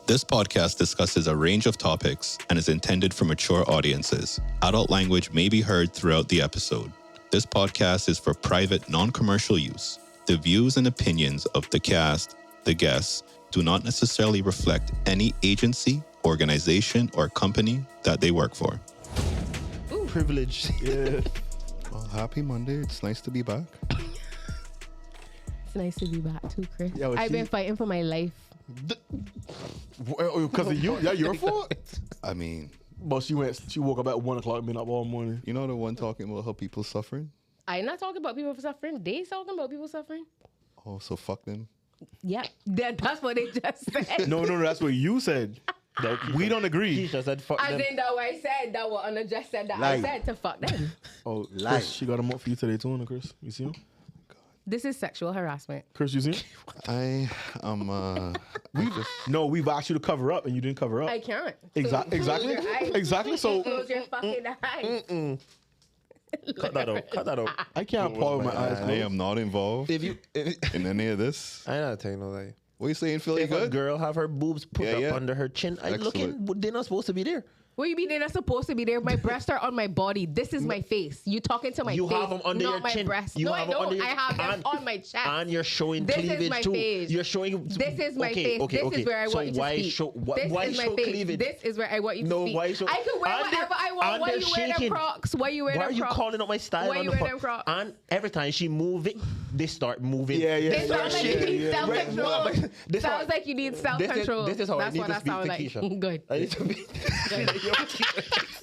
This podcast discusses a range of topics and is intended for mature audiences. Adult language may be heard throughout the episode. This podcast is for private, non-commercial use. The views and opinions of the cast, the guests, do not necessarily reflect any agency, organization, or company that they work for. Ooh. Privilege. Yeah. Well, happy Monday. It's nice to be back. It's nice to be back too, Chris. Yeah, I've been fighting for my life. Because of you? Yeah, your fault? I mean, But she woke up at 1 o'clock, been up all morning. you know the one talking about how people suffering? I'm not talking about people suffering. They talking about people suffering. Oh, so fuck them. Yeah, that's what they just said. No, that's what you said. We don't agree. Keisha said fuck I them. think that what I said. That what Anna just said. That Lie. I said to fuck them. Oh, Lie. Chris, she got him up for you today too, Chris. You see him? This is sexual harassment. Chris, you see him? I am, No, we've asked you to cover up and you didn't cover up. I can't. Exactly. Close your eyes. Exactly. So Close your fucking eyes. Cut that out. Cut that out. I can't pause with my eyes I closed. am not involved If in any of this. I not telling no lie. What you saying, Phil? You If a good? girl have her boobs put Yeah, up yeah. under her chin, I looking, Excellent. but they're not supposed to be there. What you mean they're not supposed to be there? My breasts are on my body. This is my face. You talking to my You face, have them under not your my chin. breasts. You No, have I them under don't. your- I have them and- on my chest. And you're showing This is cleavage my too. face. You're showing. This is my face. Okay, This okay. is where I So want you to why speak. show? This Why is my show face. cleavage? This is where I want you to No, speak. why show? I can wear and whatever I want. and Why they're you wear them shaking. Crocs? Why you wear Why them are you Crocs? calling out my style? Why on you the wear pro- them Crocs? And every time she move it, they start moving. Yeah. This sounds like you need self-control. Right, no, this Sounds how- like you need self-control. This is how That's I need what to that speak sounds to like. Keisha. Good. I need to be.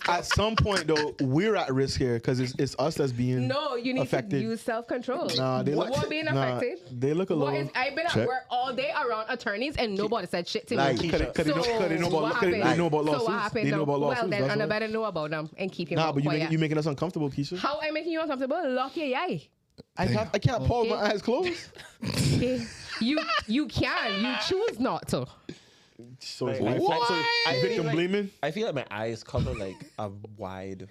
At some point, though, we're at risk here because it's us that's being No, you need affected. to use self-control. Nah, they look. What being nah, affected? they look a What little. is, I've been at Check. work all day around attorneys and nobody said shit to Like, me. Cause they know So, about what lawsuits. happened? They know about So lawsuits. what happened? They know about lawsuits. Well, then that's Anna all. better know about them and keep your Nah, mouth but quiet. you making us uncomfortable, Keisha. How I making you uncomfortable? Lock your eye. I can't pause my eyes closed. Okay. You can. You choose not to. So it's Like, my fault. So I victim feel like- blaming. I feel like my eyes cover like a wide,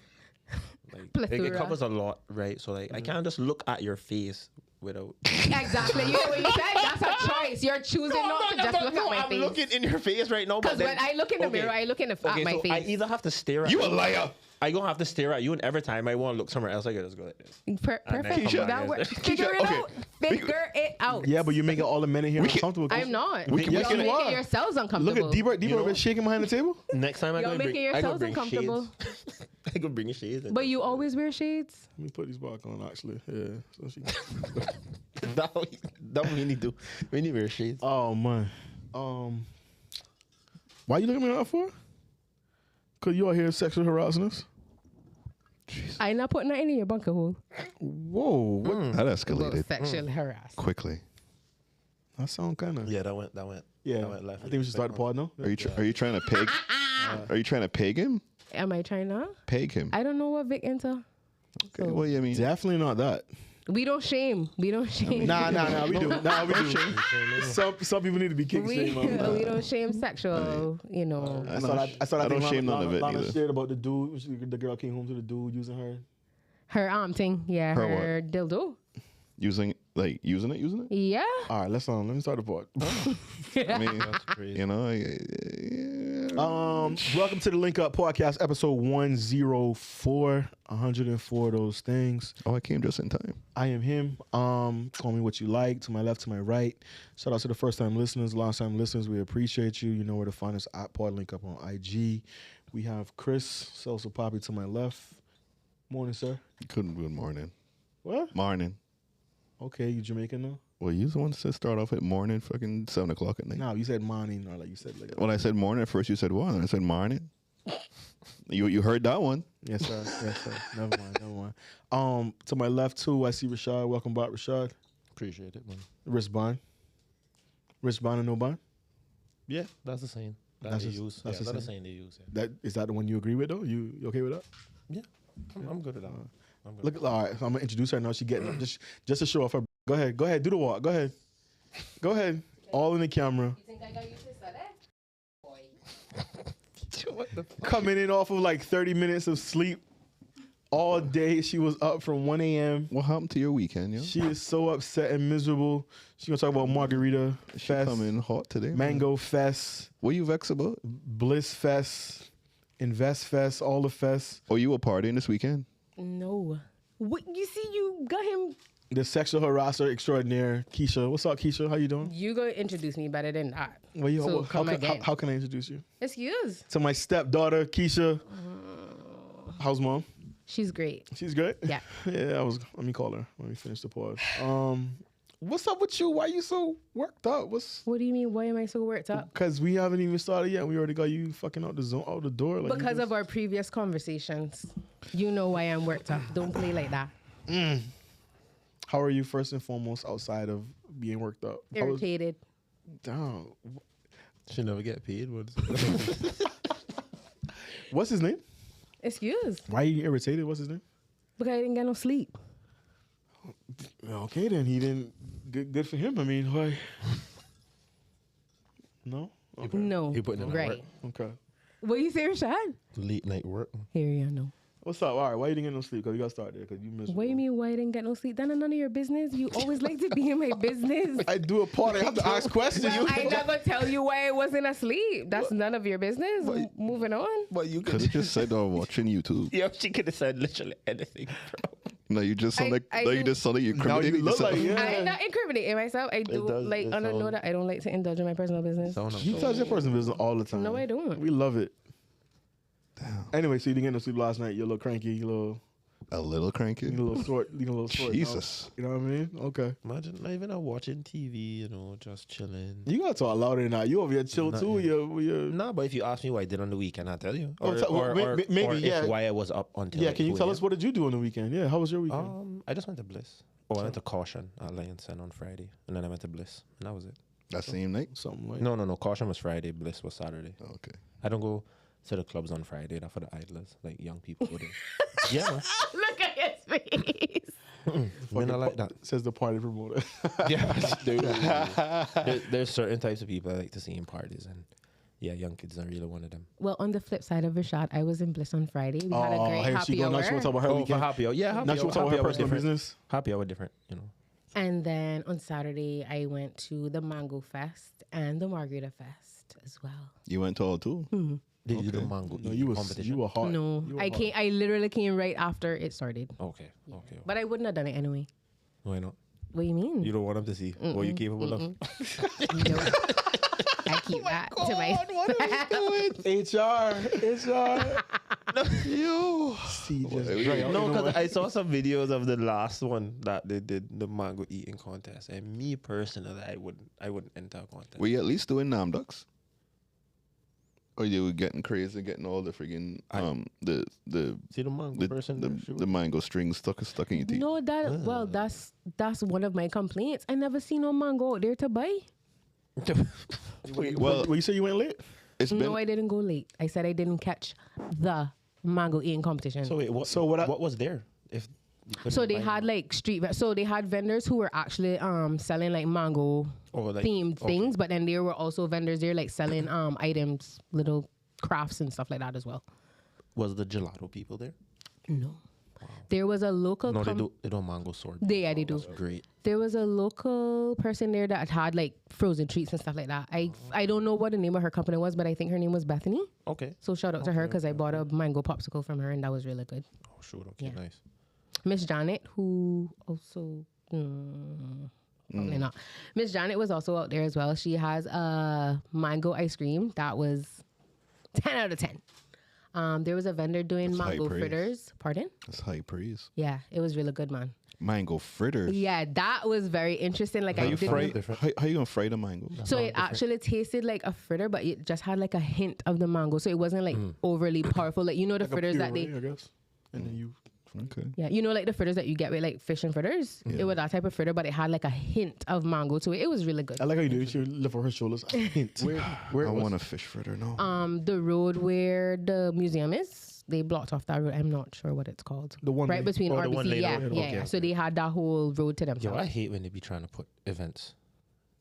like it Plethora. covers a lot, right? So like I can't just look at your face without. Exactly. You know what you said? That's a choice. You're choosing not to just look at my I'm face. looking in your face right now. Because But when I look in the mirror, I look at my so face. I either have to stare at You a liar. I gonna have to stare at you, and every time I want to look somewhere else, I gotta just go like this. Perfect. Keisha. That works. Keisha, Figure it okay. out. Figure it out. Yeah, but you're making all the men in here uncomfortable. I'm not. We can- Y'all yes, you making are. yourselves Look uncomfortable. at Deeper You know- been shaking behind the table. Next time I Y'all go making bring yourselves shades. uncomfortable. I go bring shades. But you always wear shades. Let me put these back on. Actually, yeah. So she- that we need to. We need to wear shades. oh man. Why you looking me up for? Cause you out here sexual harassing us. I'm not putting that in your bunker hole. Whoa, what? That About escalated sexual harassment. quickly. That sound kind of. Yeah, that went. Yeah, that went left. I think we should start the pod now. Are you trying to peg? Are you trying to peg him? Am I trying to? Peg him. I don't know what Vic into. Okay. Well, yeah, I mean, Definitely not that. We don't shame. We don't shame. Nah, we do. Nah, we do. Some people need to be kicked We, shame. we don't shame sexual, you know. I saw that. I don't thing shame none of it Lana either. shared about the dude. The girl came home to the dude using her. Her thing. Yeah, Her her dildo. using it. Yeah. All right, let me start the pod. I mean, crazy. you know, Welcome to the Link Up Podcast, episode 104. 104 of those things. oh, I came just in time. I am him. Call me what you like. To my left, to my right. Shout out to the first time listeners, last time listeners. We appreciate you. You know where to find us at Pod Link Up on IG. We have Chris Celso Poppy to my left. Morning, sir. Couldn't good morning. What? Morning. Okay, you Jamaican now? Well, you the one that said start off at morning, fucking 7 o'clock at night. No, you said morning, or like you said like. When I said morning at first, you said what? And I said morning. You heard that one? Yes, sir. Yes, sir. Never mind. To my left too, I see Rashad. Welcome back, Rashad. Appreciate it, man. Wristband. Wristband and no band. Yeah, that's the same. That's That's the- they use. that's Yeah, the that's the same. same they use. Yeah, That is that the one you agree with though? You okay with that? yeah. I'm good at that. I'm good. Look, all right. So I'm gonna introduce her now. She getting up just to show off her. Go ahead. Do the walk. Go ahead. All in the camera. You think I got used to that? Boy. What the fuck? Coming in off of like 30 minutes of sleep. all day. She was up from 1 a.m. What happened to your weekend, yo? She is so upset and miserable. She's gonna talk about Margarita She Fest, coming hot today. man. Mango Fest, What you vexed about? Bliss Fest, Invest Fest, all the fests. Oh, you were partying this weekend? No. What you see? You got him. The sexual harasser extraordinaire, Keisha. What's up, Keisha? How you doing? You gonna introduce me better than that. Well, you, So how, come can, again. how can I introduce you? Excuse. To my stepdaughter, Keisha. How's mom? She's great. She's good? Yeah. Yeah, let me call her. Let me finish the pause. What's up with you? Why you so worked up? What do you mean? Why am I so worked up? Because we haven't even started yet. We already got you fucking out the door. Like Because of our previous conversations. You know why I'm worked up. Don't play like that. How are you first and foremost outside of being worked up? How was- Irritated. Damn. Should never get paid. What's his name? Excuse. Why are you irritated? What's his name? Because I didn't get no sleep. Okay, then he didn't. Good for him. I mean, why? No. Okay. No. He putting in that right. work. Okay. What you say, Rashad? Late night work. Here you know. What's up? All right. Why you didn't get no sleep? Because you got to start there. Because you miserable. What do you mean why I didn't get no sleep? That is none of your business. You always like to be in my business. I do a part. I have to ask questions. Well, I'm not gonna tell you why I wasn't asleep. That's none of your business. Moving on. But you Could have just said, "Oh, watching YouTube." Yeah, she could have said literally anything, bro. No, you just sound like. I No, you do- just sound like you're Now you incriminating look yourself. like I'm not incriminating myself. I do does- like it on a note sound- that I don't like to indulge in my personal business. You touch your personal business all the time. No, I don't. We love it. Damn. Anyway, so you didn't get no sleep last night. You're a little cranky. You're A little cranky. a little short. You know, a little short. Jesus. You know what I mean? Okay. Imagine not even watching TV, you know, just chilling. You gotta talk louder than that. You over here chill Not too. yet. You're No, but if you ask me what I did on the weekend, I'll tell you. Oh, maybe, or if yeah. why I was up until yeah. like Can you 2 tell a.m. us what did you do on the weekend? Yeah. How was your weekend? I just went to Bliss. Oh, I went to Caution at Lions on Friday, and then I went to Bliss, and that was it. That same night. Something like. No. Caution was Friday. Bliss was Saturday. Oh, okay. I don't go to the clubs on Friday. That's for the idlers, like young people go there. Yeah, man. Look at his face. Men are like that. Says the party promoter. Yeah, there's certain types of people I like to see in parties, and yeah, young kids are really one of them. Well, on the flip side of Rashad, I was in Bliss on Friday. We had a great here she happy go. Now hour. she want to talk about her Oh, for weekend. happy hour, yeah, happy Now she hour, want to talk about happy her hour personal different. business. Happy hour different, you know. And then on Saturday, I went to the Mango Fest and the Margarita Fest as well. You went to all two. Did you do Okay. mango No, eating competition? you were hot. No, You were I hot. came. I literally came right after it started. Okay. But I wouldn't have done it anyway. Why not? What do you mean? You don't want them to see what you capable of. No. I keep that to myself. HR. You. See, just right out, No, you know because what? I saw some videos of the last one that they did, the mango eating contest, and me personally, I wouldn't enter a contest. Were you at least doing nam ducks? Or you were getting crazy, getting all the friggin' the See the mango person there, she the mango strings stuck in your teeth. No, that's one of my complaints. I never see no mango out there to buy. Wait, Well, Well, you say you went late? it's been No, I didn't go late. I said I didn't catch the mango eating competition. so wait, what? So what I- what was there? If you couldn't So they buy had mango? like so they had vendors who were actually selling like mango Or, like, themed okay. things, but then there were also vendors there like selling items, little crafts and stuff like that as well. Was the gelato people there? No. There was a local No, they do mango sword. Yeah, they do. That's great. There was a local person there that had like frozen treats and stuff like that. I don't know what the name of her company was, but I think her name was Bethany. Okay. So shout out to her because I bought a mango popsicle from her and that was really good. Oh shoot. Okay. Yeah. Nice. Miss Janet, who also probably not. Miss Janet was also out there as well. She has a mango ice cream that was 10 out of 10. There was a vendor doing That's high mango praise. fritters. Pardon? That's high praise. Yeah, it was really good, man. Mango fritters. Yeah, that was very interesting. Like How I you didn't. fry? How you gonna fry the mango? So it actually tasted like a fritter, but it just had like a hint of the mango. So it wasn't like overly powerful. Like you know the fritters that they, I guess. And then you. Okay. yeah, you know like the fritters that you get with like fish and fritters. It was that type of fritter, but it had like a hint of mango to it. It was really good. I like how you do it. You lift over her shoulders. Hint. Where I was- want a fish fritter. No. The road where the museum is, they blocked off that road. I'm not sure what it's called. The one right way. between Oh, the one RBC. lane Yeah, road. yeah, Okay, yeah. So okay. they had that whole road to Yo, themselves. I hate when they be trying to put events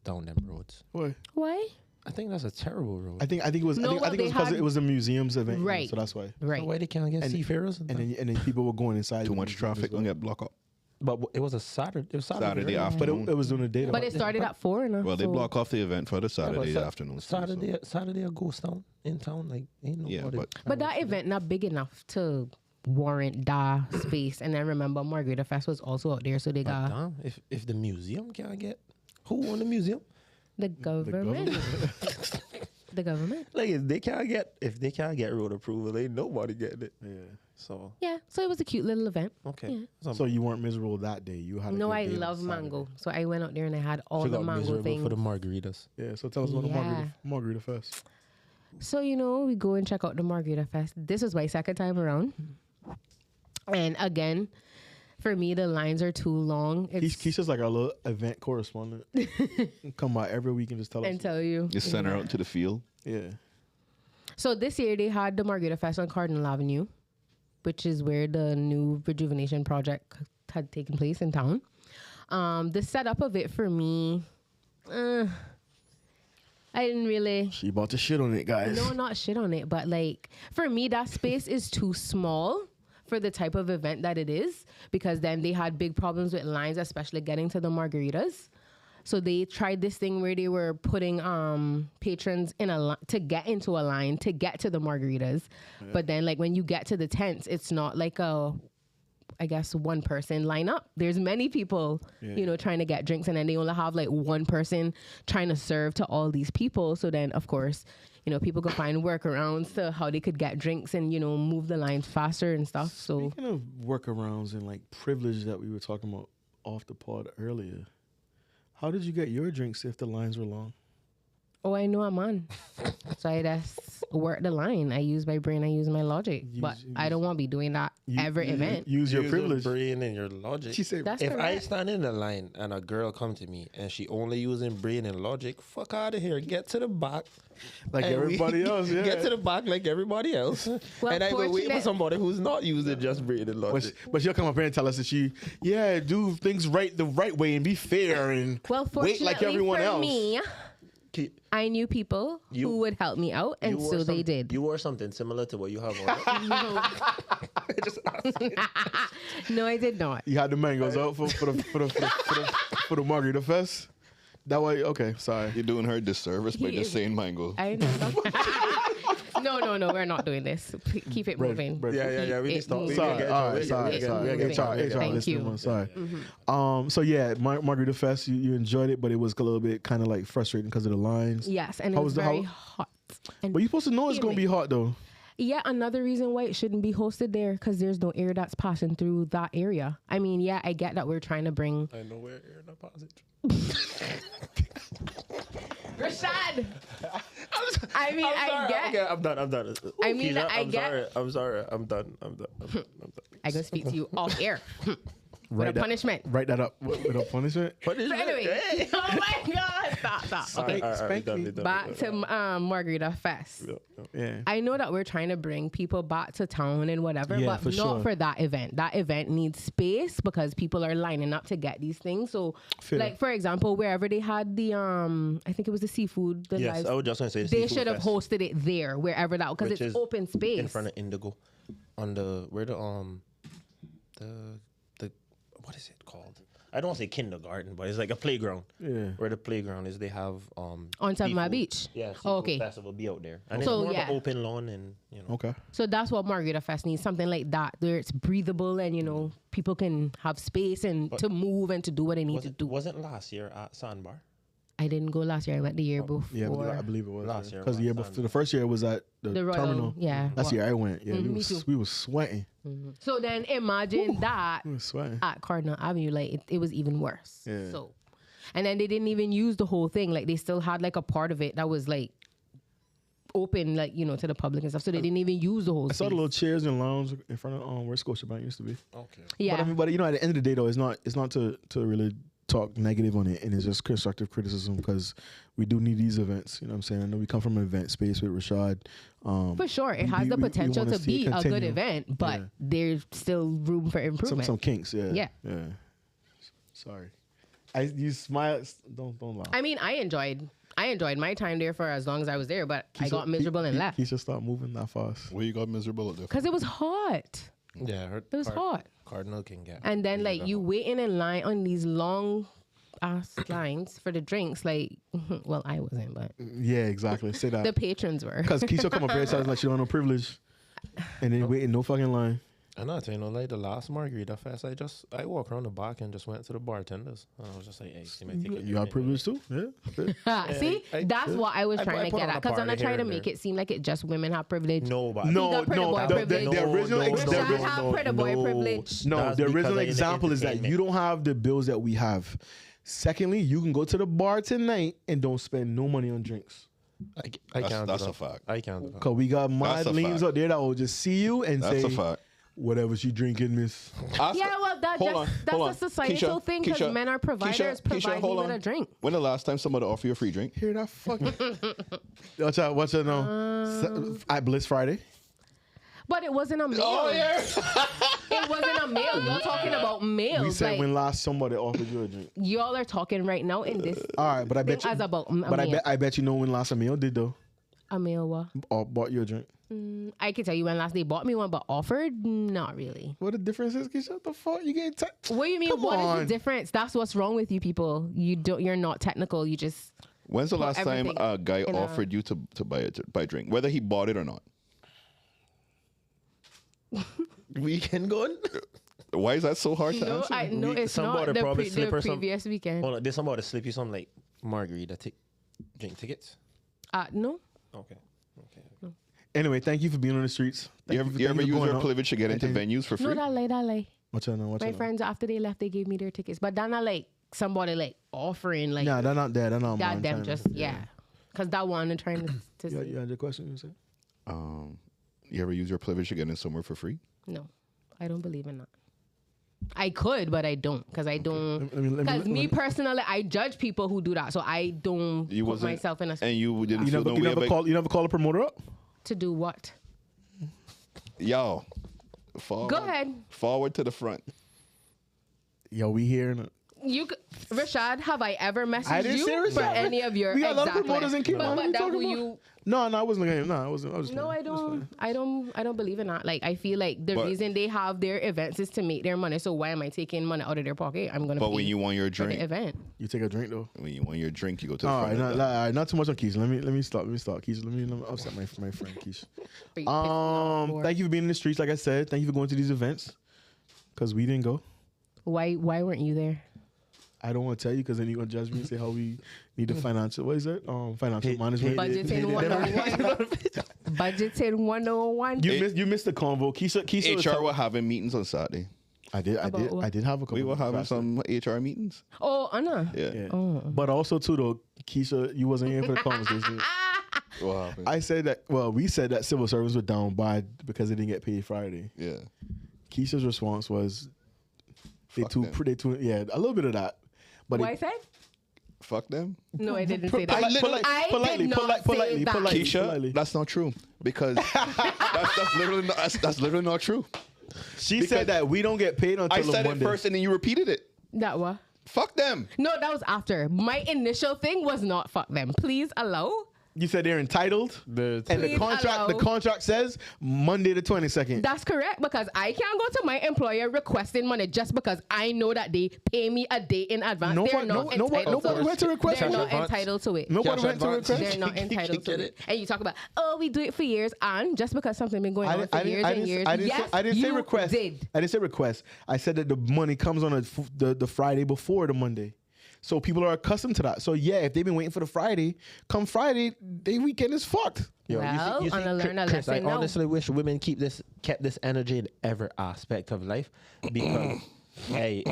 down them roads. Why? Why? I think that's a terrible rule. I think it was. No, I think it was they because had- it was a museums event, you know, Right. so that's why. Right. Why they can't get And- seafarers? And then people were going inside. Too the much museum as traffic well. and get blocked up. But it was a Saturday. It was Saturday right? afternoon. But it was during the day. But it started at 4. No? Well, they So- block off the event for the Yeah, but Saturday afternoon. too, so- Saturday a ghost town in town. Like ain't nobody. Yeah, but- But that event not big enough to warrant that space. And then remember, Margarita Fest was also out there, so they But got damn, if the museum can't get, who own the museum? the government. The government. Like if they can't get road approval, ain't nobody getting it. Yeah. So Yeah, so it was a cute little event. okay. So you weren't miserable that day. You had. A No, good I day on love Saturday. mango, so I went out there and I had all she the got mango miserable things. for the margaritas. Yeah. So tell us about the Margarita Fest. So we go and check out the Margarita Fest. This was my second time around, and again, for me the lines are too long. It's Keisha's like our little event correspondent. Come by every week and just tell us. and tell you. Just send her out to the field. Yeah. So this year they had the Margarita Fest on Cardinal Avenue, which is where the new rejuvenation project had taken place in town. The setup of it for me, I didn't really. She about to shit on it, guys. No, not shit on it, but like for me, that space is too small for the type of event that it is, because then they had big problems with lines, especially getting to the margaritas. So they tried this thing where they were putting patrons in a to get into a line to get to the margaritas, but then like when you get to the tents, it's not like I guess one person line up. There's many people, trying to get drinks, and then they only have like one person trying to serve to all these people. So then, of course, people could find workarounds to how they could get drinks and move the lines faster and stuff. So Speaking of workarounds and like privilege that we were talking about off the pod earlier, how did you get your drinks if the lines were long? I know I'm on. So I just work the line. I use my brain. I use my logic. But I don't want to be doing that every event. Use your privilege. brain and your logic. She said, That's if I correct. stand in the line and a girl come to me and she only using brain and logic, fuck out of here. Get to the back. like And we- everybody else. Yeah. Get to the back like everybody else. Well, and I go wait for fortunate- somebody who's not using just brain and logic. But she'll come up here and tell us that do things the right way and be fair and Well, wait like fortunately everyone for else. me, Keep- I knew people You- who would help me out, and you wore so they some- did. You wore something similar to what you have on. Just asking. No, I did not. You had the mangoes out for the Margarita Fest. That way, okay, sorry. You're doing her disservice by He just is- saying mango. I know. No, we're not doing this. Keep it moving. Bread. Yeah. We need to It stop. moves. We Sorry, get all right, you. sorry. HR, Thank listen you. to one, sorry. So yeah, Margarita Fest, you enjoyed it, but it was a little bit kind of like frustrating because of the lines. Yes, and it How was was the- very how- hot. And But you're supposed to know it's gonna be hot though. yeah, another reason why it shouldn't be hosted there, because there's no air that's passing through that area. I mean, yeah, I get that we're trying to bring I know where air deposit. Rashad. I mean, I get. Okay, I'm done. I mean, Keisha, I get- I'm sorry. I'm done. I can speak to you off air. With a that- punishment. Write that up with a punishment. What is So anyway, oh my God, stop. Spank- spank me. Back to Margarita Fest. Yeah. I know that we're trying to bring people back to town and whatever, Yeah, but for not sure. for that event. That event needs space because people are lining up to get these things. So, Fair. like for example, wherever they had the I think it was the seafood, the Yes, live- I was just going to say they Seafood should have Fest hosted it there, wherever that, because Which it's is open space. in front of Indigo, on the what is it called? I don't want to say kindergarten, but it's like a playground. Yeah. Where the playground is, they have on 7 Mile seafood. Beach. Yeah, Oh, seafood okay. festival be out there, and So, it's more yeah. of an open lawn, and Okay. So that's what Margarita Fest needs, something like that, where it's breathable and people can have space and to move and to do what they need to do. wasn't last year at Sandbar? I didn't go last year. I went the year before. Yeah, I believe it was Last year because the year was before, the first year was at the Royal, terminal. yeah. That's the year I went. Yeah, me too. we was sweating. So then imagine that We was sweating. at Cardinal Avenue, like it was even worse. Yeah. So, and then they didn't even use the whole thing. Like they still had like a part of it that was like open, like to the public and stuff. So they didn't even use the whole. I saw the space. little chairs and lounge in front of where Scotiabank used to be. Okay. Yeah. But at the end of the day, though, it's not to really talk negative on it, and it's just constructive criticism because we do need these events. You know what I'm saying? I know we come from an event space with Rashad. For sure, it we- has the we potential wanna to see it be a good continue. event, but Yeah. there's still room for improvement. Some kinks. Yeah. Yeah. Sorry. You smile. Don't laugh. I mean, I enjoyed I enjoyed my time there for as long as I was there, but I got miserable and left Keisha, stop moving that fast. Where you got miserable at the because it was hot. Yeah, I heard It was hot. Cardinal can get. And then like you waiting in line on these long ass lines for the drinks. Like, well, I wasn't, but Yeah, exactly. Say the that. patrons were. Because Keisha come up here and says like she don't have no privilege, and then wait in no fucking line. I know, you know, like the last Margarita Fest, I walked around the back and just went to the bartenders. And I was just like, hey, see my ticket. You have privilege too, yeah. See, that's what I was I trying to put get on at. a Because when I party try here to and make there. it seem like it just women have privilege. Nobody. No, got pretty boy privilege. the original, No, ex- no, the, Rashad original- have pretty boy privilege. no, That's the because original I'm in the example is that you entertainment. don't have the bills that we have. Secondly, you can go to the bar tonight and don't spend no money on drinks. I can't. That's do a that. fact. I can't. Do that. Cause we got mad That's a leans fact. out there that will just see you and That's say a fact. whatever she drinking, miss. Ask- Yeah, well, that's hold on. a societal Keisha, thing because Keisha, men are providers. Keisha, Provide me hold with on. a drink. When the last time somebody offered you a free drink? Hear that fucking watch out now. At Bliss Friday. But it wasn't a male. Oh yeah. It wasn't a male. You're talking about males. We said like, when last somebody offered you a drink. y'all are talking right now in this All right, but I bet you. as about a But male. I bet you know when last a meal did though, A male what? or bought you a drink. I can tell you when last they bought me one, but offered, not really. What the difference is? Keisha, what the fuck you getting? What do you mean? Come What is on. the difference? That's what's wrong with you people. You're not technical. You just When's the Put last time everything a guy in a- offered you to buy a drink, whether he bought it or not? Weekend going? Why is that so hard to no. answer? I no. It's not somebody the, probably the slip or some- previous weekend. Hold on, did somebody slip you some like Margarita drink tickets? No. Okay. Anyway, thank you for being on the streets. You ever use your privilege to get into Thank you. venues for No, free? that lie. Watch out now. Watch My out now. friends after they left, they gave me their tickets. But then I like somebody like offering like Nah, they're not there. They're not. that mine, them China. just yeah. Cause that one I'm trying to You, see. you had your question. You said. You ever use your privilege to get in somewhere for free? No, I don't believe in that. I could, but I don't, because I don't. Because me personally, I judge people who do that, so I don't You put wasn't, myself in a and you didn't You feel never, no you way never about call. You never call a promoter up. to do what? y'all. Forward, Go ahead. Forward to the front. Yo, we here. You, Rashad, have I ever I messaged didn't you say for Rashad. any of your We got a lot of exactly. promoters in Cape Town. What But are you that talking who about? you. No, I wasn't looking at him. No, I wasn't. I was. No, I don't. I don't believe in that. Like, I feel like the But- reason they have their events is to make their money. So why am I taking money out of their pocket? I'm gonna. But pay when you want your for the drink, event. You take a drink though. when you want your drink, you go to the All front. right, of not, not too much on Keisha. Let me stop. Keisha, let me upset my friend Keisha. For you pissing me off for- Thank you for being in the streets. Like I said, thank you for going to these events. Cause we didn't go. Why weren't you there? I don't want to tell you because then you're gonna judge me and say how we need the financial. What is it? Financial management. Budgeting 101. Budgeting 101. You missed the convo. Keisha was HR talking- were having meetings on Saturday. I did have a couple. We were having classes. some HR meetings. Oh, Anna. Yeah. Yeah. Oh. But also too though, Keisha, you wasn't here for the conversation. What happened? I said that. Well, we said that civil service were down bad because they didn't get paid Friday. Yeah. Keisha's response was, Fuck them. yeah, a little bit of that. But What I said? Fuck them. No, I didn't say that. I did not say that. Keisha, politely. that's not true because that's literally not true. She said that we don't get paid until I said Monday. it first and then you repeated it. That what? Fuck them. No, that was after. My initial thing was not fuck them. Please allow. You said they're entitled, and the Please contract allow. says Monday the 22nd. That's correct because I can't go to my employer requesting money just because I know that they pay me a day in advance. They're not entitled nobody went to request They're for not it. entitled to it. Nobody went to request. They're not entitled to it. And you talk about, oh, we do it for years, and just because something been going on for years and years. Yes, I didn't say you request. did. I didn't say request. I said that the money comes on the Friday before the Monday. So people are accustomed to that. So yeah, if they've been waiting for the Friday, come Friday, their weekend is fucked. Yo, Well, I'm gonna learn a Chris, I lesson now. honestly wish women kept this energy in every aspect of life because hey,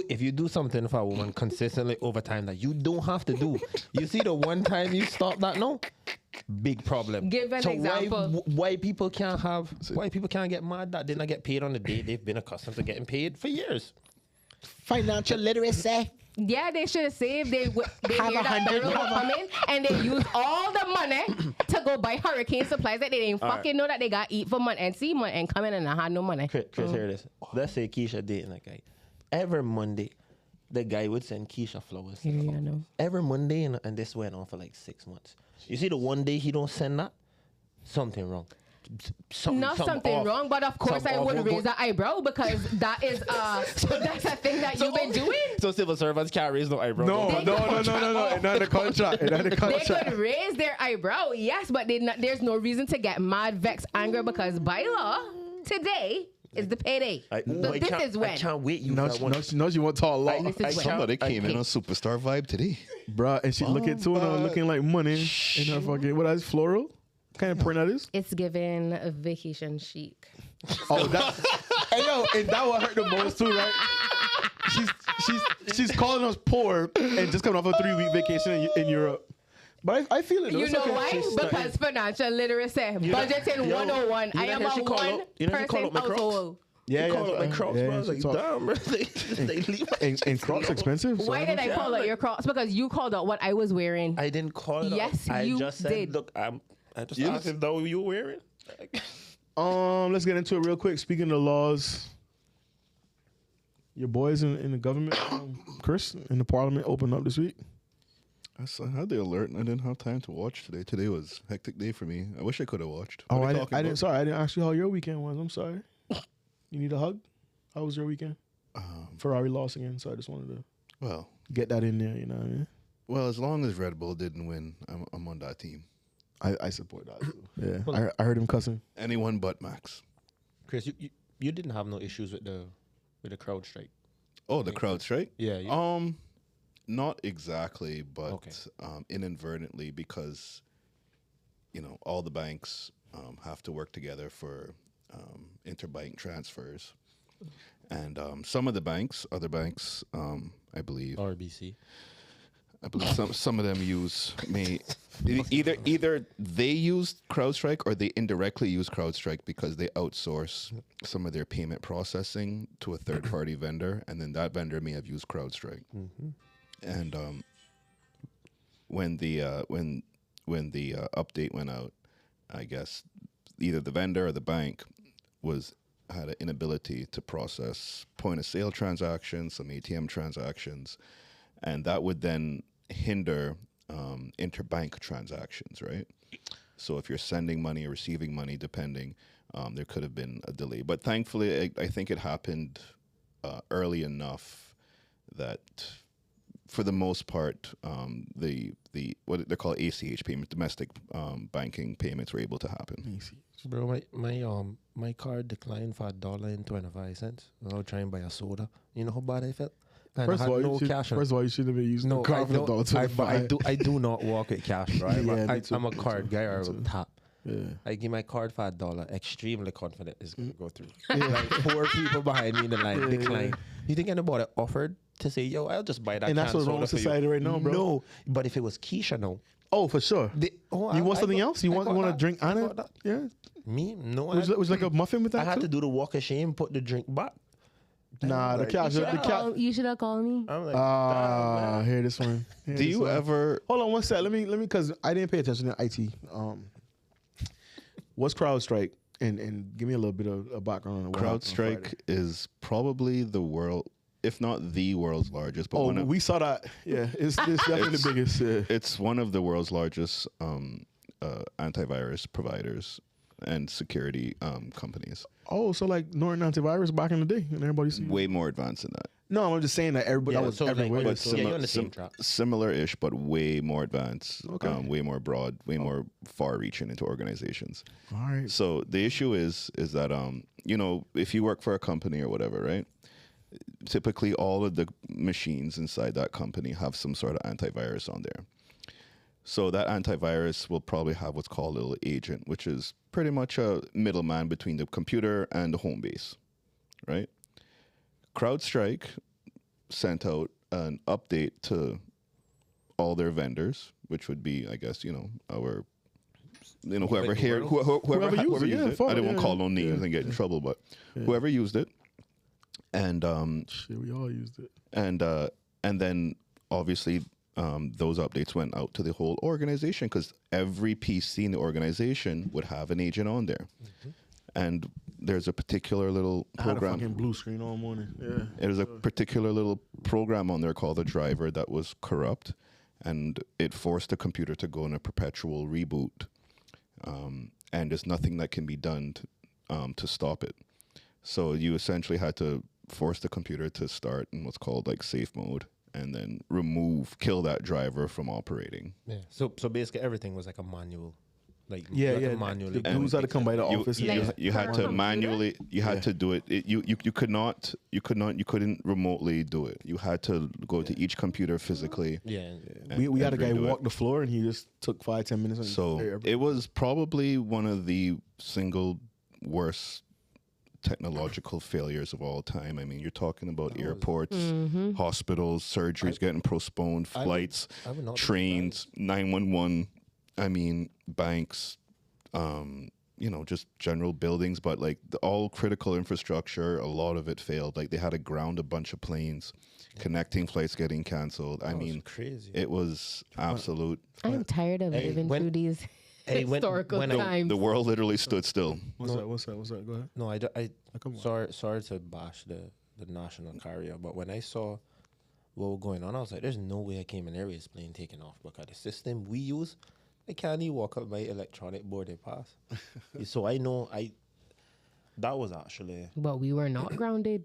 if you do something for a woman consistently over time that you don't have to do, you see the one time you stop that no, big problem. Give an example. Why people can't get mad that they not get paid on the day they've been accustomed to getting paid for years. Financial literacy. Yeah, they should have saved. They Have hear that 100, barrel have a- coming, and they use all the money to go buy hurricane supplies that they didn't fucking know that they got eat for month and see month and come in and I had no money. Chris, hear this. Let's say Keisha dating a guy. Every Monday, the guy would send Keisha flowers. Yeah, I know. Every Monday, and this went on for like 6 months. You see, the one day he don't send that, something wrong. Not something off. wrong, but of course Something I off. would We'll raise go- the eyebrow because that is that's a thing that you've been doing. So civil servants can't raise no eyebrow. No. It's not the contract. It's not the They contract. could raise their eyebrow, yes, but there's no reason to get mad, vexed, angry because by law, today is the payday. So this is when. I can't wait. You No, that one. she want to talk law. This is when. Somebody came in on superstar vibe today. Bruh, and she looking too, looking like money in her fucking, what is floral? What kind of print that is? It's given a vacation chic. Oh, that. Hey, yo, and that what hurt the most too, right? She's calling us poor and just coming off a 3-week vacation in Europe. But I feel it. Though. You It's know okay. why? Because financial literacy, budgeting 101. I am a she call out- you know she call one-person out my Crocs? household. Yeah, Call it like Crocs, bro. I was she like, talk- damn, bro. They leave. And Crocs expensive. so Why did I call out your Crocs? Because you called out what I was wearing. I didn't call it. Yes, out. I you just said, did. look, I just Yes. asked if though you were wearing. Let's get into it real quick. Speaking of laws, your boys in the government, Chris, in the parliament opened up this week. I had the alert and I didn't have time to watch today. Today was a hectic day for me. I wish I could have watched. Oh, What are I you didn't. talking about? Sorry, I didn't ask you how your weekend was. I'm sorry. You need a hug? How was your weekend? Ferrari lost again, so I just wanted to Well, get that in there. You know what I mean? well, as long as Red Bull didn't win, I'm on that team. I support that too. Yeah, I heard him cussing. Anyone but Max. Chris, you didn't have no issues with the crowd strike. Oh, the crowd strike? Yeah. You, Not exactly, but Okay. inadvertently because all the banks have to work together for interbank transfers, and some of the banks, other banks, I believe RBC. some of them either they use CrowdStrike or they indirectly use CrowdStrike because they outsource some of their payment processing to a third party vendor, and then that vendor may have used CrowdStrike. And when the update went out, I guess either the vendor or the bank had an inability to process point of sale transactions, some ATM transactions, and that would then hinder interbank transactions, right? So if you're sending money or receiving money, depending, there could have been a delay. But thankfully, I think it happened early enough that, for the most part, the what they call ACH payments, domestic banking payments, were able to happen. Bro, my card declined for $1.25. I was trying to buy a soda. You know how bad I felt? And First I of had all, no cash on. you shouldn't have been using No, the card I for the don't. $1.25. I do not walk with cash, bro. Yeah, me too, I'm a me card too, guy. me I will too. tap. Yeah. I give my card for $1. Extremely confident it's gonna go through. Like 4 people behind me in the line decline. You think anybody offered to say, "Yo, I'll just buy that"? And that's can what's wrong soda with for you? society right now, bro. No, but if it was Keisha, no. Oh, for sure. You You want something else? You want to drink on it? that. Yeah. Me? No. Was it like a muffin with I that had too? to do the walk of shame, put the drink back. Nah, the Like, cash. The cash. You should have called me. I'm like, Here this one. Here Do this you one. ever? Hold on one sec. Let me, because I didn't pay attention to IT. What's CrowdStrike? And give me a little bit of a background on what happened on CrowdStrike Friday. is probably the world, if not the world's largest, but Oh, one of, we saw that. Yeah, it's definitely the biggest. Yeah. it's one of the world's largest antivirus providers and security companies. Oh, so like Norton Antivirus back in the day, and everybody see. Way more advanced than that. No, I'm just saying that everybody Yeah, that was so like, everywhere. but so- yeah, you're on the same track. Similar-ish, but way more advanced. Okay. Way more broad, way more far-reaching into organizations. All right. So the issue is that if you work for a company or whatever, right? Typically, all of the machines inside that company have some sort of antivirus on there. So that antivirus will probably have what's called a little agent, which is pretty much a middleman between the computer and the home base, right? CrowdStrike sent out an update to all their vendors, which would be, I guess, whoever here, whoever used it, used yeah, it. fuck, I didn't want yeah, to call no names yeah, and get in trouble, but whoever used it, and Shit, we all used it. and then obviously those updates went out to the whole organization because every PC in the organization would have an agent on there, and there's a particular little I had a program. fucking blue screen all morning. Yeah. There's a particular little program on there called the driver that was corrupt, and it forced the computer to go in a perpetual reboot. And there's nothing that can be done to stop it. So you essentially had to force the computer to start in what's called like safe mode, and then kill that driver from operating. Yeah. So basically everything was like a manual. Like Yeah, you had to yeah. manually. The dudes had to come by the office. You, and you had to computer? manually. You had to do it. You couldn't remotely do it. You had to go to each computer physically. Yeah. we had a and guy redo walk it. the floor, and he just took 5-10 minutes. And So it was probably one of the single worst technological failures of all time. I mean, you're talking about airports, hospitals, surgeries getting postponed, flights, I would not be trains, 911. I mean, banks, just general buildings, but like all critical infrastructure, a lot of it failed. Like they had to ground a bunch of planes, connecting flights getting canceled. I That was mean, crazy. it was absolute. I'm tired of Hey, living when- through these Hey, when historical I- times. The world literally stood still. What's that? Go ahead. No, I come on. sorry to bash the national carrier, but when I saw what was going on, I was like, there's no way I came in Airways plane taking off because the system we use, I can't even walk up my electronic boarding pass. So I know that was actually But we were not grounded.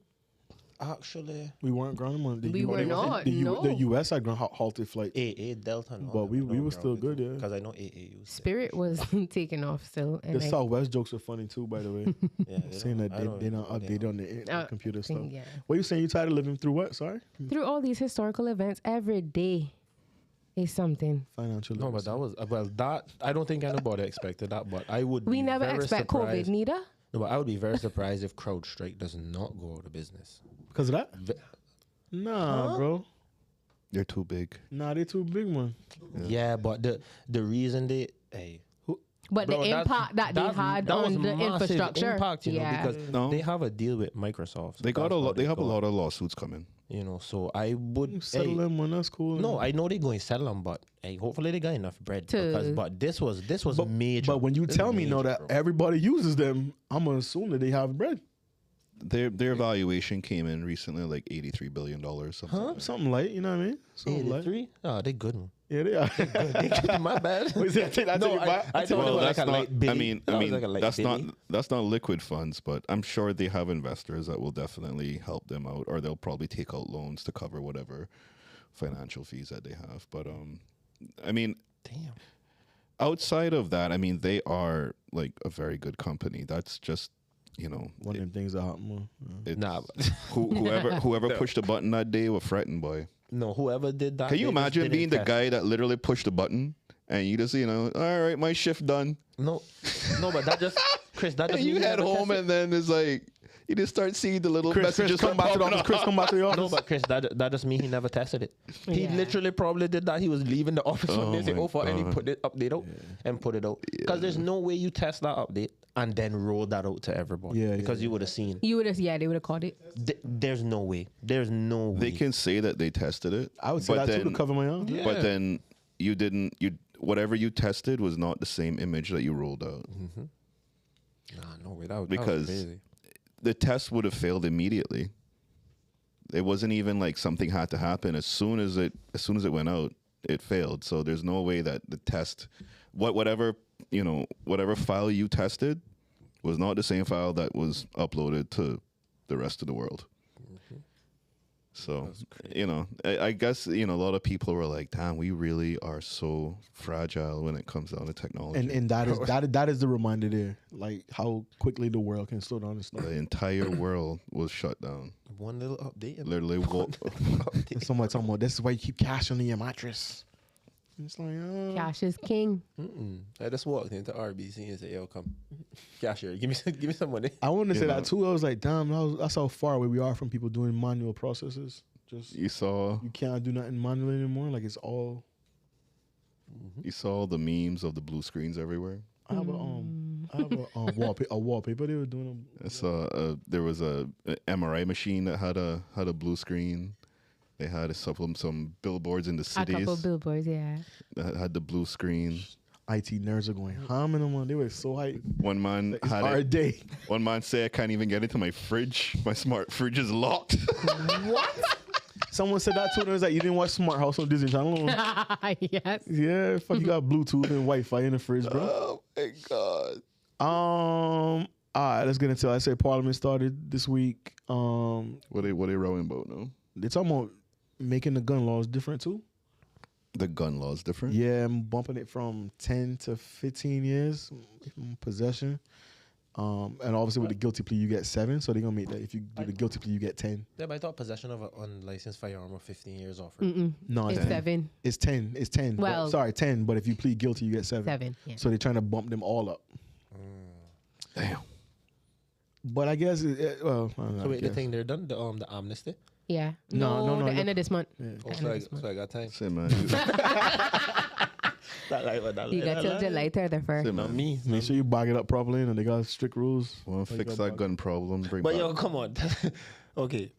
We weren't grounded on We were not, no. The U.S. had halted flight. AA Delta, and all But them we no were still grounded good, yeah. Because I know AA used it. Spirit was taking off still. And The Southwest jokes are funny too, by the way. Yeah, Saying that they're not updated on the computer stuff. yeah. What you saying? You tired of living through what? Sorry, Through all these historical events, every day is something. financial. No, but that was that. I don't think anybody expected that, but I would. We be never very expect COVID, surprised. neither. No, but I would be very surprised if CrowdStrike does not go out of business. because of that. Ve- Nah, bro. They're too big. Nah, they too big, man. Yeah, but the reason they But Bro, the impact that they had that was on the massive infrastructure, impact, you know, yeah. because No. they have a deal with Microsoft. They got That's a how lot. They have a got, lot of lawsuits coming. You know, so I would Settle them when that's cool. No, I know they're going to settle them, but hey, hopefully they got enough bread. But this was major. But when you This tell is me now major, that bro. everybody uses them, I'm gonna assume that they have bread. Their valuation came in recently like $83 billion. Something. Something light, you know what I mean? Something light. 83? Oh, they good one. Yeah, they are. My bad. Wait, I take that back. I thought it was like a not. light Billy. I mean, That was like a light that's Billy. not liquid funds, but I'm sure they have investors that will definitely help them out, or they'll probably take out loans to cover whatever financial fees that they have. But I mean, Damn. outside of that, I mean, they are like a very good company. That's just One of them things that happen. Man. it's, Nah, whoever pushed the button that day were fretting, boy. no, whoever did that. Can you they just imagine didn't being the test. guy that literally pushed the button and you just, all right, my shift done. No, but that just, Chris, that just And you means head never home tested. and then it's like, you just start seeing the little Chris messages come back to the popping office. up. Chris come back to the office. No, but Chris, that just means he never tested it. He Yeah. literally probably did that. He was leaving the office when they say, my and he God. put it update out and put it out. Because there's no way you test that update and then roll that out to everybody. Yeah, because you would have seen. You would have, they would have caught it. There's no way. There's no way. They can say that they tested it. I would say but that too then, to cover my own. Yeah. But then you didn't, whatever you tested was not the same image that you rolled out. Nah, no way. That was Because crazy. the test would have failed immediately. It wasn't even like something had to happen. As soon as it went out, it failed. So there's no way that the test, whatever file you tested was not the same file that was uploaded to the rest of the world. So, I guess, a lot of people were like, damn, we really are so fragile when it comes down to technology. And that is the reminder there, like how quickly the world can slow down and stuff. The entire world was shut down. One little update. and Literally, And somebody talking about this is why you keep cash under your mattress. It's like, Cash is king. I just walked into RBC and said, "Yo, come, cashier, give me some money." I wanted to say You know. that too. I was like, damn, that's how far away we are from people doing manual processes. Just you saw you can't do nothing manually anymore. Like it's all. the memes of the blue screens everywhere. I have a wallpaper. They were doing. I saw there was a MRI machine that had a blue screen. They had some billboards in the A cities couple billboards, yeah. that had the blue screen. IT nerds are going ham in them. Man. They were so hyped. One man It's had our it. day. One man said, "I can't even get into my fridge. My smart fridge is locked." What? Someone said that too. And it was like, you didn't watch Smart House on Disney Channel. Yes. Yeah, fuck, you got Bluetooth and Wi-Fi in the fridge, bro. Oh my god. All right, let's get into it. I say Parliament started this week. What they rowing about now? They're talking about making the gun laws different too. The gun law is different. Yeah, I'm bumping it from 10 to 15 years possession. And obviously with the guilty plea you get 7. So they're gonna make that if you do the guilty plea you get 10. Yeah, but I thought possession of an unlicensed firearm of 15 years off. No, It's 7. It's 10. It's 10. Well- Sorry, 10. But if you plead guilty, you get 7. 7. Yeah. So they're trying to bump them all up. Damn. But I guess, well, I don't know, So I wait, the guess. thing they're done, the amnesty. Yeah. No, the look- end of this month. Yeah. Oh, End so of I, this month. so I got time. Say man. You got till July 31st. Say Not man. me. Make sure you bag it up properly, and they got strict rules. Want to Like fix that that gun problem? Bring But back. yo, come on. okay.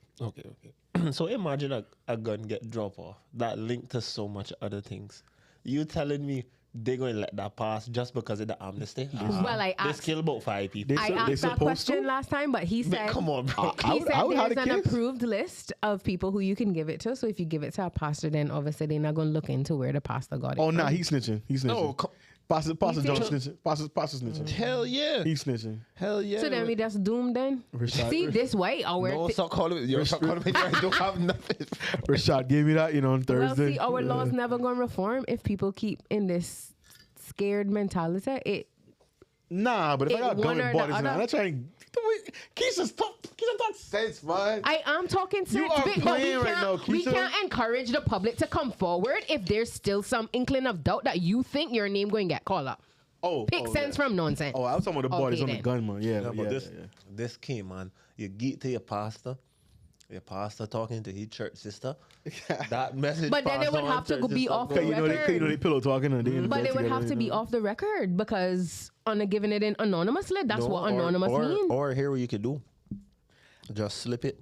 So imagine a gun get drop off that linked to so much other things. You telling me they're going to let that pass just because of the amnesty? Well, I They asked, kill about 5 people. They I they asked that supposed question to? last time, but he Man, said, come on, bro. I he would- said I would have there's the an kids. approved list of people who you can give it to. So if you give it to a pastor, then obviously they're not going to look into where the pastor got it Oh, from. nah, he's snitching. He's snitching. No, Pastor You John think- snitching. Pastor snitching. hell yeah. He's snitching. Hell yeah. So then we just doomed then? Rashad- See, this way, our No, stop calling me. Yo, stop calling me. I don't have nothing. Rashad gave me that, on well, Thursday. see, our Yeah. laws never going to reform if people keep in this scared mentality. Nah, but if I It got one gun or and the bodies now, other. I'm trying. Keisha, talk sense, man. I am talking sense, are but we playing right can't, now, we Keisha. can't encourage the public to come forward if there's still some inkling of doubt that you think your name going to get called up. Pick sense from nonsense. Oh, I was talking about the bodies Okay, on the then. gun, man. Yeah, But yeah, this, yeah. this came, man. You get to your pastor talking to his church sister. That message. But then passed it would on have to church be sister, off bro. the You know, record. they pillow talking and they in the But bed it would together, have to be off the record because on giving it in anonymously, that's No, what anonymous means. Or here what you could do. Just slip it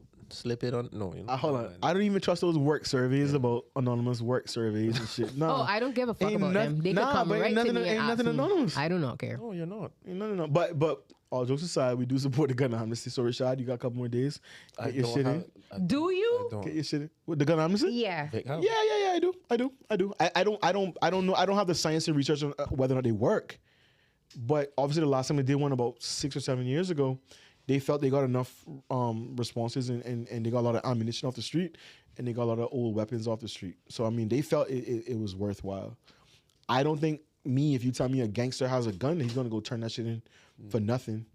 on. No, you know. Hold on. I don't even trust those work surveys about anonymous work surveys and shit. No. Oh, I don't give a fuck Ain't about noth- them. They nah, could come but ain't right to nothing- me and ain't ask nothing me. anonymous. I do not care. No, you're not. No. But all jokes aside, we do support the gun amnesty. So Rashad, you got a couple more days. Get your shit in. Do you? Get your shit in. With the gun amnesty? Yeah. How? Yeah, I do. I don't know. I don't have the science and research on whether or not they work. But obviously, the last time they did one about 6 or 7 years ago, they felt they got enough responses and they got a lot of ammunition off the street and they got a lot of old weapons off the street. So I mean, they felt it was worthwhile. I don't think if you tell me a gangster has a gun, he's gonna go turn that shit in for nothing.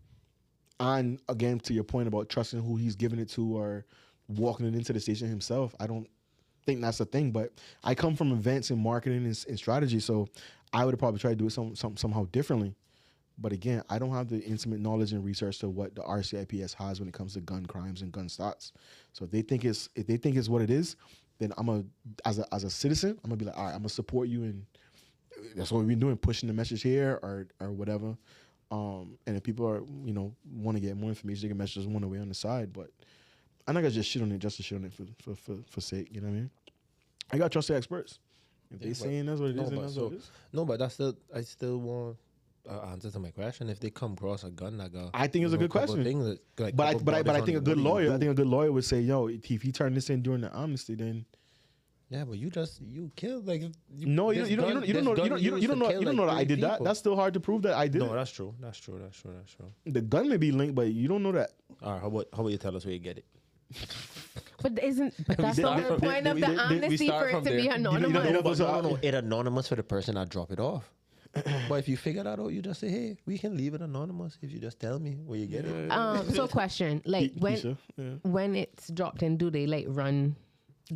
And again, to your point about trusting who he's giving it to or walking it into the station himself, I don't think that's the thing. But I come from events and marketing and strategy, so I would probably try to do it somehow differently. But again, I don't have the intimate knowledge and research to what the RCIPS has when it comes to gun crimes and gun stats. So if they think it's what it is, then as a citizen, I'm gonna be like, all right, I'm gonna support you, and that's what we've been doing, pushing the message here or whatever. And if people are want to get more information, they can message us one way on the side. But I'm not gonna just shit on it just to shit on it for sake. You know what I mean? I got to trust the experts. If they saying that's what it is, then that's what it is. No, but I still want answer to my question. If they come across a gun, like I think it's a good question. But I think a good lawyer would say, yo, if he turned this in during the amnesty, then yeah, but you killed like you don't know that I did that. That's still hard to prove that I did. No, it. that's true. The gun may be linked, but you don't know that. All right, how about you tell us where you get it? But that's the whole point of the amnesty for it to be anonymous. No, it's anonymous for the person that drop it off. But if you figure that out, you just say, hey, we can leave it anonymous if you just tell me where you get it. So question, like Keisha, when it's dropped in, do they like run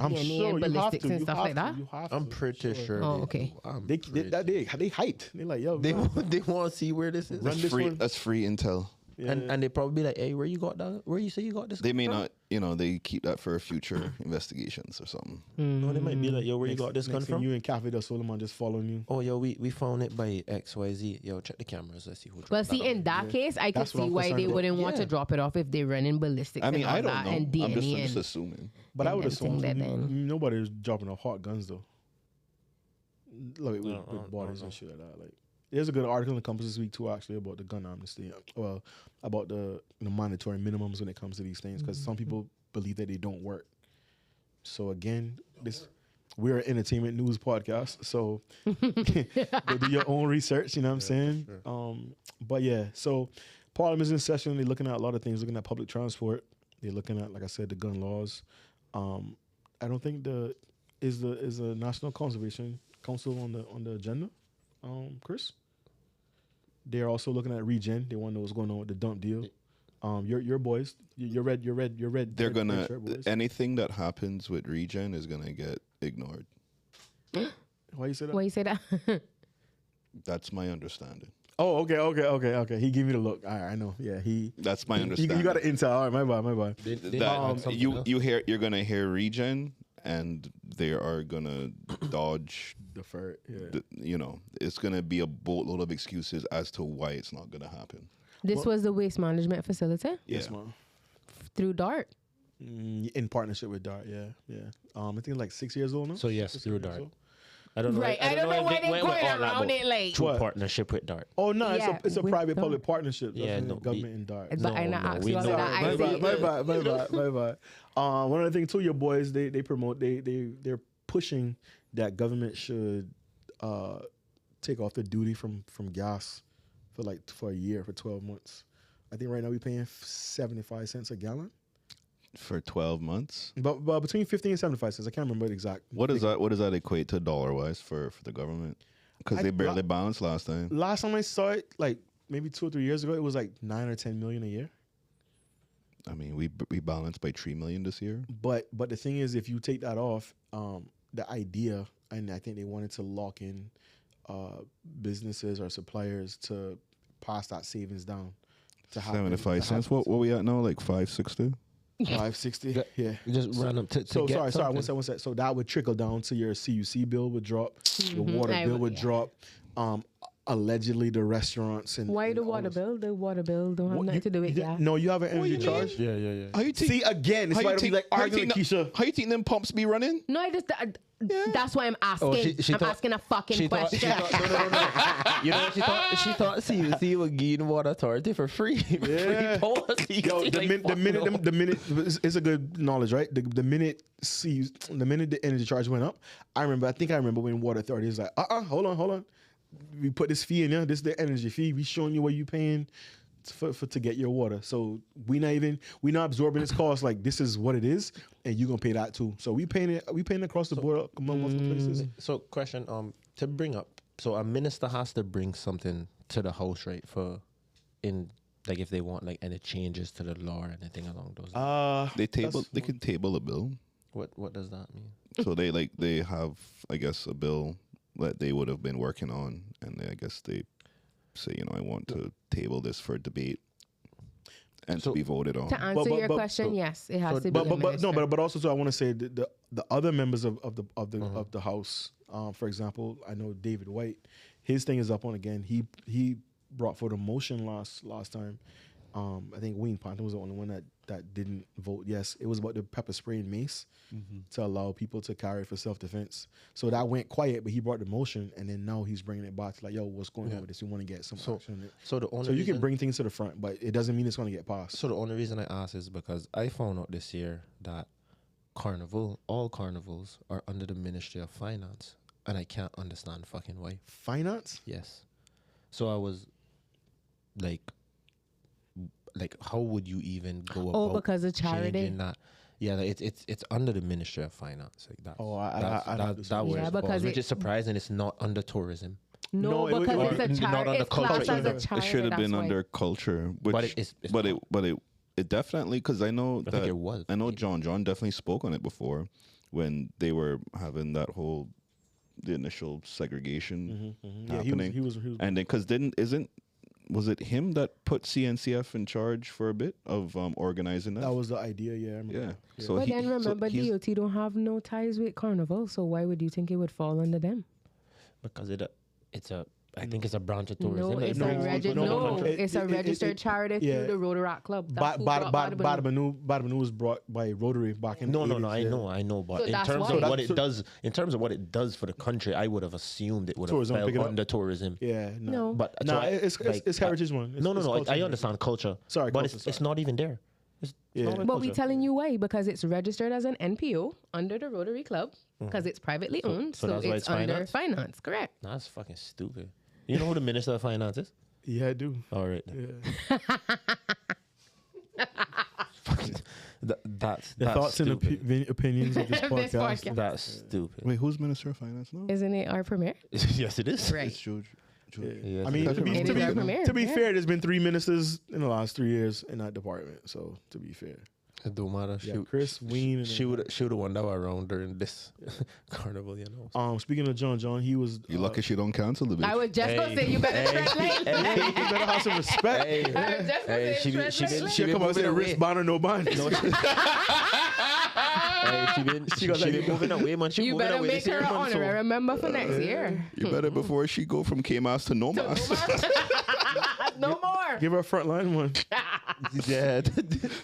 I'm DNA sure and you have ballistics to. and stuff like that? I'm pretty sure. Oh, they okay. do. I'm They pretty- hyped. They like, yo, they want to see where this is. Run this one. That's free intel. And they probably be like, hey, where you got that? Where you say you got this? They may from? not, they keep that for future investigations or something. No, they might be like, yo, where you got this gun next thing from? you and Cafe Del Solomon just following you. Oh, yo, we found it by XYZ. Yo, check the cameras. Let's see who. Well, dropped see, that in that case, I could That's what see I'm why concerned they about. wouldn't want to Yeah. drop it off if they run in ballistics I mean, and all I don't that know. and DNA. I'm just and, assuming. But I would and assume everything that then. nobody's dropping off hot guns though. Like with bodies no. and shit like that. Like there's a good article in Compass this week too, actually, about the gun amnesty. Well, about the mandatory minimums when it comes to these things, because some people believe that they don't work. So again, we're an entertainment news podcast, so go do your own research. You know what I'm saying? Sure. But yeah, so Parliament is in session. They're looking at a lot of things. Looking at public transport. They're looking at, like I said, the gun laws. I don't think is the National Conservation Council on the agenda, Chris. They're also looking at regen. They want to know what's going on with the dump deal. Your boys, your red. They're gonna red shirt boys. anything that happens with regen is gonna get ignored. Why you say that? Why you say that? That's my understanding. Oh, okay. He gave me the look. All right, I know. Yeah, That's my You understanding. got an intel. All right, my bad. You're gonna hear regen, and they are gonna dodge. Defer. Yeah. It's gonna be a boatload of excuses as to why it's not gonna happen. This was the waste management facility Yes, Yeah. ma'am. through DART. In partnership with DART. Yeah. I think it's like 6 years old now. So yes, 6 through years DART. old. I don't know. Right. I don't know why they went going with all that, around but it like. true What? partnership with DART. Oh no, Yeah, it's a with private-public DART. partnership. Yeah, That's no, government and DART. But I not no, ask we you all know. of that. I see. My bad. One other thing too, your boys they promote they're pushing that government should take off the duty from gas for a year, for 12 months. I think right now we're paying 75 cents a gallon, For 12 months. but between 50 and 75 cents. I can't remember the exact. What does that equate to dollar wise for the government? Because they barely balanced last time. Last time I saw it, like maybe 2 or 3 years ago, it was like 9 or 10 million a year. I mean, we balanced by 3 million this year. But the thing is, if you take that off, the idea, and I think they wanted to lock in businesses or suppliers to pass that savings down to happen. 75 cents. What we at now? Like 560. 560. Yeah. Just random to So get sorry. something. One sec. So that would trickle down to your CUC bill would drop, your water I bill would- would yeah. drop. Allegedly, the restaurants and Why and the all water this- bill? The water bill don't have What, nothing to do with you- gas. No, you have an energy you charge. Yeah, yeah, yeah. How you See again, it's why I'm like arguing with Keisha. How you think them pumps be running? No, I just. That's why I'm asking. Oh, she I'm thought- asking a fucking question. no. You know what she thought? She thought CUC would give water authority for free. Yeah. Free power. Yo, the minute it's a good knowledge, right? The minute the energy charge went up, I think I remember when Water Authority is like, hold on. We put this fee in there. This is the energy fee. We showing you what you paying to get your water. So we not absorbing this cost. Like this is what it is, and you gonna pay that too. So we paying across the board among multiple places. So question, to bring up, so a minister has to bring something to the house, right? Like if they want like any changes to the law or anything along those lines. They can table a bill. What does that mean? So they have, I guess, a bill that they would have been working on, and they say, I want to table this for debate and So- to be voted on. To answer your but- question, yes, it has to be. But the no, minister. but also so I want to say the other members of the house. For example, I know David White. His thing is up on again. He brought for the motion last time. I think Wayne Ponton was the only one that didn't vote yes. It was about the pepper spray and mace to allow people to carry for self-defense. So that went quiet, but he brought the motion, and then now he's bringing it back to like, yo, what's going on with this? We want to get some action on it. So the only So you reason, can bring things to the front, but it doesn't mean it's going to get passed. So the only reason I ask is because I found out this year that all carnivals are under the Ministry of Finance, and I can't understand fucking why. Finance? Yes. So I was like how would you even go about because of charity? changing that? Yeah, like it's under the Ministry of Finance. Like that's, Oh, I that Yeah, was because which it- is surprising. It's not under tourism, No, No, because it- it's a or not charity. under It's classed culture. as a It charity. It should have been that's why. under culture, which, but it's it definitely, because I know I that think it was. I know John definitely spoke on it before when they were having the initial segregation Yeah, happening, he was and then because was it him that put CNCF in charge for a bit of organizing that? that was the idea. Yeah, I remember. Yeah. So But then remember, he's- DOT don't have no ties with Carnival, so why would you think it would fall under them? because I think it's a branch of tourism. No, It it's no, a brings registered. people to the no, No, country. it's a it- registered it- charity yeah. through the Rotaract Club. That's who brought Badabanu. Badabanu was brought by Rotary back in No, the 80s, I yeah. know. But So in that's terms why. of what So it does, in terms of what it does for the country, I would have assumed it would have Tourism, pick it fell up. under tourism. Yeah, No. But no, so it's like, heritage one. No, It's I culture. understand culture. Sorry, but culture, it's sorry. not even there. It's Yeah. not my But we culture. telling you why, because it's registered as an NPO under the Rotary Club, because it's privately owned, so so, that's why it's it's under finance? finance. Correct. That's fucking stupid. You know who the Minister of Finance is? Yeah, I do. All right. then. Yeah. That's The thoughts and stupid. opinions of this This podcast. podcast. That's stupid. Wait, who's Minister of Finance now? Isn't it our premier? Yes, it is. Right. It's George. Yeah. Yes, I mean, it to be, is. to It is our be, premier, to be yeah. fair, there's been 3 ministers in the last 3 years in that department. So to be fair, It don't matter. yeah, Chris Ween. And She would the one that were around during this carnival, you know. Speaking of John, he was. You lucky she don't cancel the I bitch. was just gonna Hey, say you better tread lightly. You better have some respect. Hey, I was just gonna say she tread lightly. been She'll come out and say moving away. wrist bond or no bond. No, she been moving away, man. She You moving better away make this her year, an man, so- honorary member for next year. You better before she go from KMAS to NOMAS. No more. Give her a front line one. Yeah,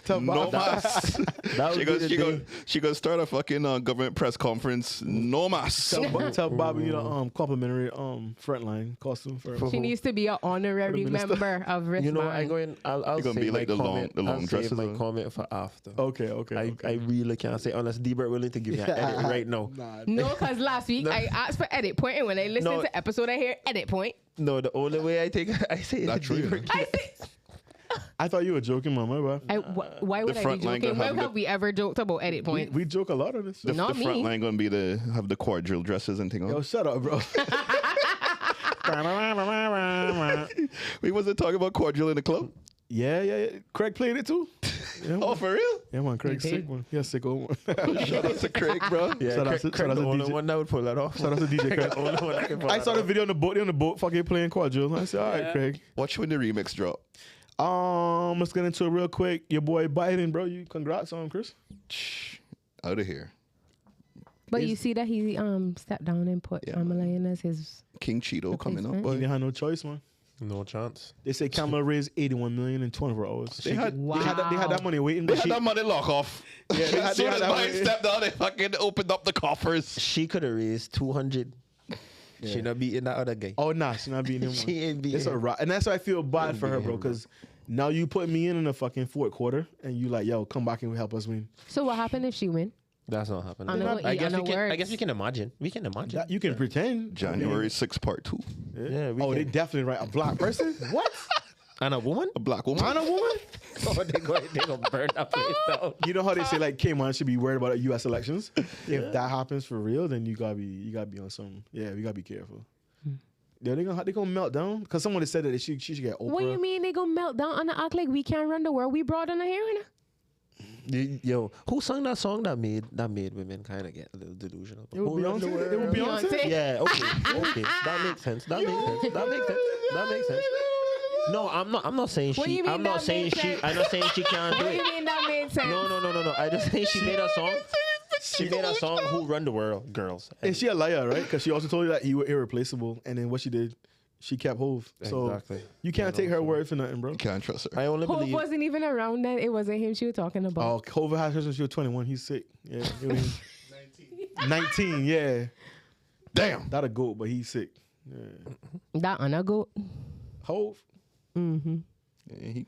Tell Bob. NOMAS. that She would goes. be She the goes. thing. She goes start a fucking government press conference. NOMAS. Tell Bobby complimentary front line costume for She needs to be an honorary For the minister. member of wristband. You know, I'm going. I'll You're gonna save be like my the long- comment. the long I'll save dresses my on. comment for after. Okay. I really can't say unless D-Bert willing to give me an edit right now. Nah, No, because last week I asked for edit point, and when I listen No. to episode, I hear edit point. No, the only way I think I say it. That's true, you know. I say, I thought you were joking, Mama. Bro. why would I front be line joking? gonna When have have we ever joked about edit point? We joke a lot on this. The, Not the front me. line gonna be the have the quadrille dresses and thing on. Yo, shut up, bro. We wasn't talking about quadrille in the club. yeah. Craig played it too. Yeah, Oh, man. for real? Yeah, man. Craig's He sick did. one. Yeah, sick old one. Shout out to Craig, bro. Yeah, Shout out Craig, to- Craig shout out the to only DJ. one that would pull that off. Shout out to DJ Craig. The only one that can pull I that saw the off. video on the boat fucking playing quadrille. I said, all right, Craig. Watch when the remix drop. Let's get into it real quick. Your boy Biden, bro. You congrats on him, Chris. Out of here. But you see that he stepped down and put Yeah, Kamala in as his. King Cheeto coming up, Replacement. He boy. didn't have no choice, man. No chance. They say Kamala raised 81 million in 24 hours. They had, Wow. They had that money waiting. they But had she, that money lock off. Yeah, they had- as soon they as had that Biden money- stepped down, they fucking opened up the coffers. She could have raised 200. She not beating that other guy. oh, nah, she's not beating him. man. She ain't beating It's a him. rock. And that's why I feel bad for her, bro, him, bro. because now you put me in the fucking fourth quarter and you like, yo, come back and help us win. So what happened if she win? That's not happening. I know, I guess I we know can. I words. guess we can imagine. We can imagine. That, you can pretend. January 6th, part 2. Yeah, we Oh, they can. definitely right. A black person? What? And a woman? A black woman. On a woman? Oh, they gonna burn that place down. You know how they say like K-Man should be worried about U.S. elections? If that happens for real, then you gotta be on some. Yeah, we gotta be careful. Yeah, they gonna melt down because someone has said that she should get Oprah. What do you mean they gonna melt down and act like we can't run the world? We brought on a hearing. Yo, who sung that song that made women kind of get a little delusional? It was Who run the Beyonce. It was world? Beyonce. Beyonce. Yeah, okay. That makes sense. That makes sense. No, I'm not saying What do she. you mean I'm not that saying makes she. sense? I'm not saying she can't do What do it. you mean that made sense? No. I just think she made a song. She made a song. Who run the world, girls? And she a liar, right? Because she also told you that he was irreplaceable, and then what she did, she kept Hove. So Exactly. you can't take her word for nothing, bro. Can't trust her. I only Hope believe. wasn't even around then. It wasn't him she was talking about. Oh, Hove had her since she was 21. He's sick. Yeah, it was 19. Yeah, Damn. not a goat, but he's sick. Yeah. That on a goat. Hove. Mm-hmm. Yeah, he,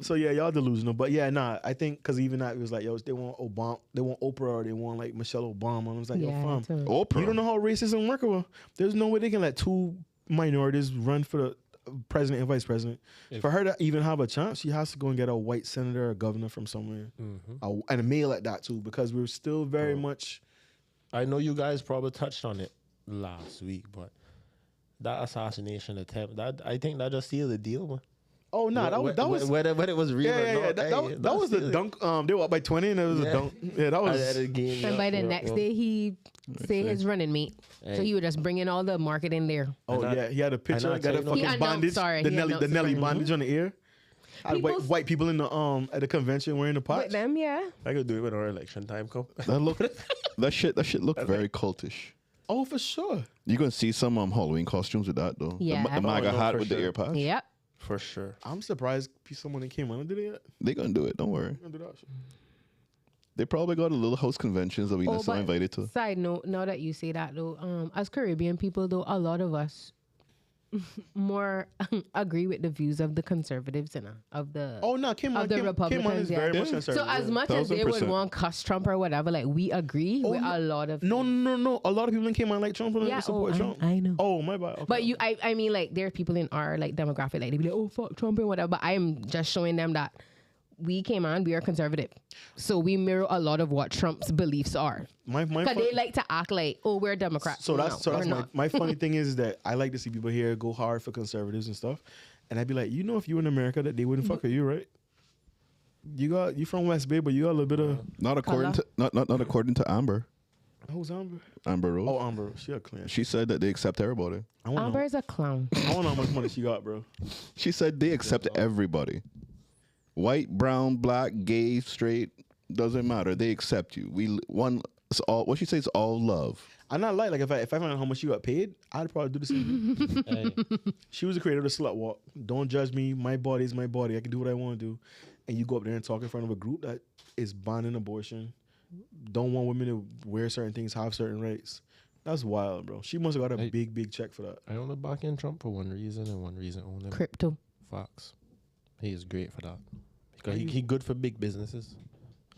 So yeah, y'all delusional, but yeah, nah. I think because even that it was like, yo, they want Obama, they want Oprah, or they want like Michelle Obama. I was like, yo, Yeah, fam, too. Oprah. you don't know how racism work. Well, there's no way they can let two minorities run for the president and vice president. For her to even have a chance, she has to go and get a white senator or governor from somewhere, and a male at that too, because we're still very much. I know you guys probably touched on it last week, but that assassination attempt, that I think that just sealed the deal, man. Oh no, that was. whether it was real Yeah, or yeah, not. yeah. That was the sealed it. dunk. They were up by 20, and it was a Yeah. dunk. Yeah, that was. At the game, And by the yeah, next yeah. day, he say his running mate. So Hey. he would just bring in all the marketing there. Oh And I- yeah, he had a picture, and I got a tell you, fucking He announced, bondage, sorry, the he Nelly announced Nelly it. bondage on the ear. Had People's- white people in the at the convention wearing the With pots. them, yeah. I could do it when our election time come. That shit looked very cultish. Oh, for sure. You're gonna see some Halloween costumes with that though. Yeah. The MAGA Oh, no, hat for with sure. the ear patch. Yep. For sure. I'm surprised someone that came on did it yet. They gonna do it. Don't worry. Gonna do that shit. They probably got a little house conventions that we just not invited to. Side note, now that you say that though, as Caribbean people though, a lot of us more agree with the views of the conservatives and of the Oh no, Kim of the Kim Republicans. is yeah. very much So conservative. as much as they would 1000%. want cuss Trump or whatever, like we agree with a lot of No. A lot of people in Kim like Trump and Yeah, support Trump. I know. Oh my bad. Okay. But I mean, like there are people in our like demographic, like they be like, oh fuck Trump and whatever. But I am just showing them that we came on, we are conservative, so we mirror a lot of what Trump's beliefs are. my Because they like to act like, oh, we're Democrats. So that's we're not. my funny thing is that I like to see people here go hard for conservatives and stuff, and I'd be like, if you were in America, that they wouldn't fuck with you, right? You from West Bay, but you got a little bit of Not according to not according to Amber. who's Amber? Amber Rose. Oh, Amber, she a clan. She said that they accept everybody. I want to know, Amber's a clown. I want to know how much money she got, bro. She said they accept everybody. White, brown, black, gay, straight, doesn't matter. They accept you. It's all what she says is all love. I'm not like if I found out how much she got paid, I'd probably do the same thing. Hey, She was the creator of the slut walk. Don't judge me. My body is my body. I can do what I want to do. And you go up there and talk in front of a group that is banning abortion, don't want women to wear certain things, have certain rights. That's wild, bro. She must have got a Hey. big check for that. I only back in Trump for one reason and one reason only. Crypto. Fox. He is great for that. Because he good for big businesses